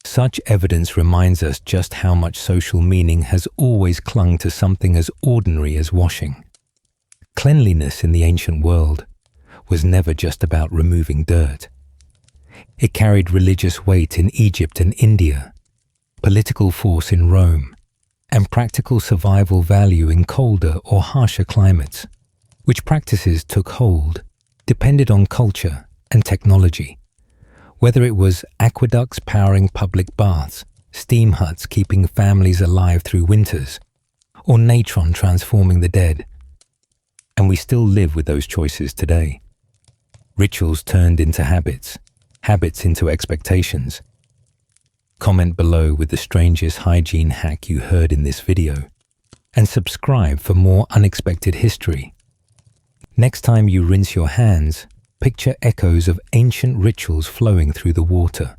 Such evidence reminds us just how much social meaning has always clung to something as ordinary as washing. Cleanliness in the ancient world was never just about removing dirt. It carried religious weight in Egypt and India, political force in Rome, and practical survival value in colder or harsher climates. Which practices took hold depended on culture and technology. Whether it was aqueducts powering public baths, steam huts keeping families alive through winters, or natron transforming the dead. And we still live with those choices today. Rituals turned into habits, habits into expectations. Comment below with the strangest hygiene hack you heard in this video, and subscribe for more unexpected history. Next time you rinse your hands, picture echoes of ancient rituals flowing through the water.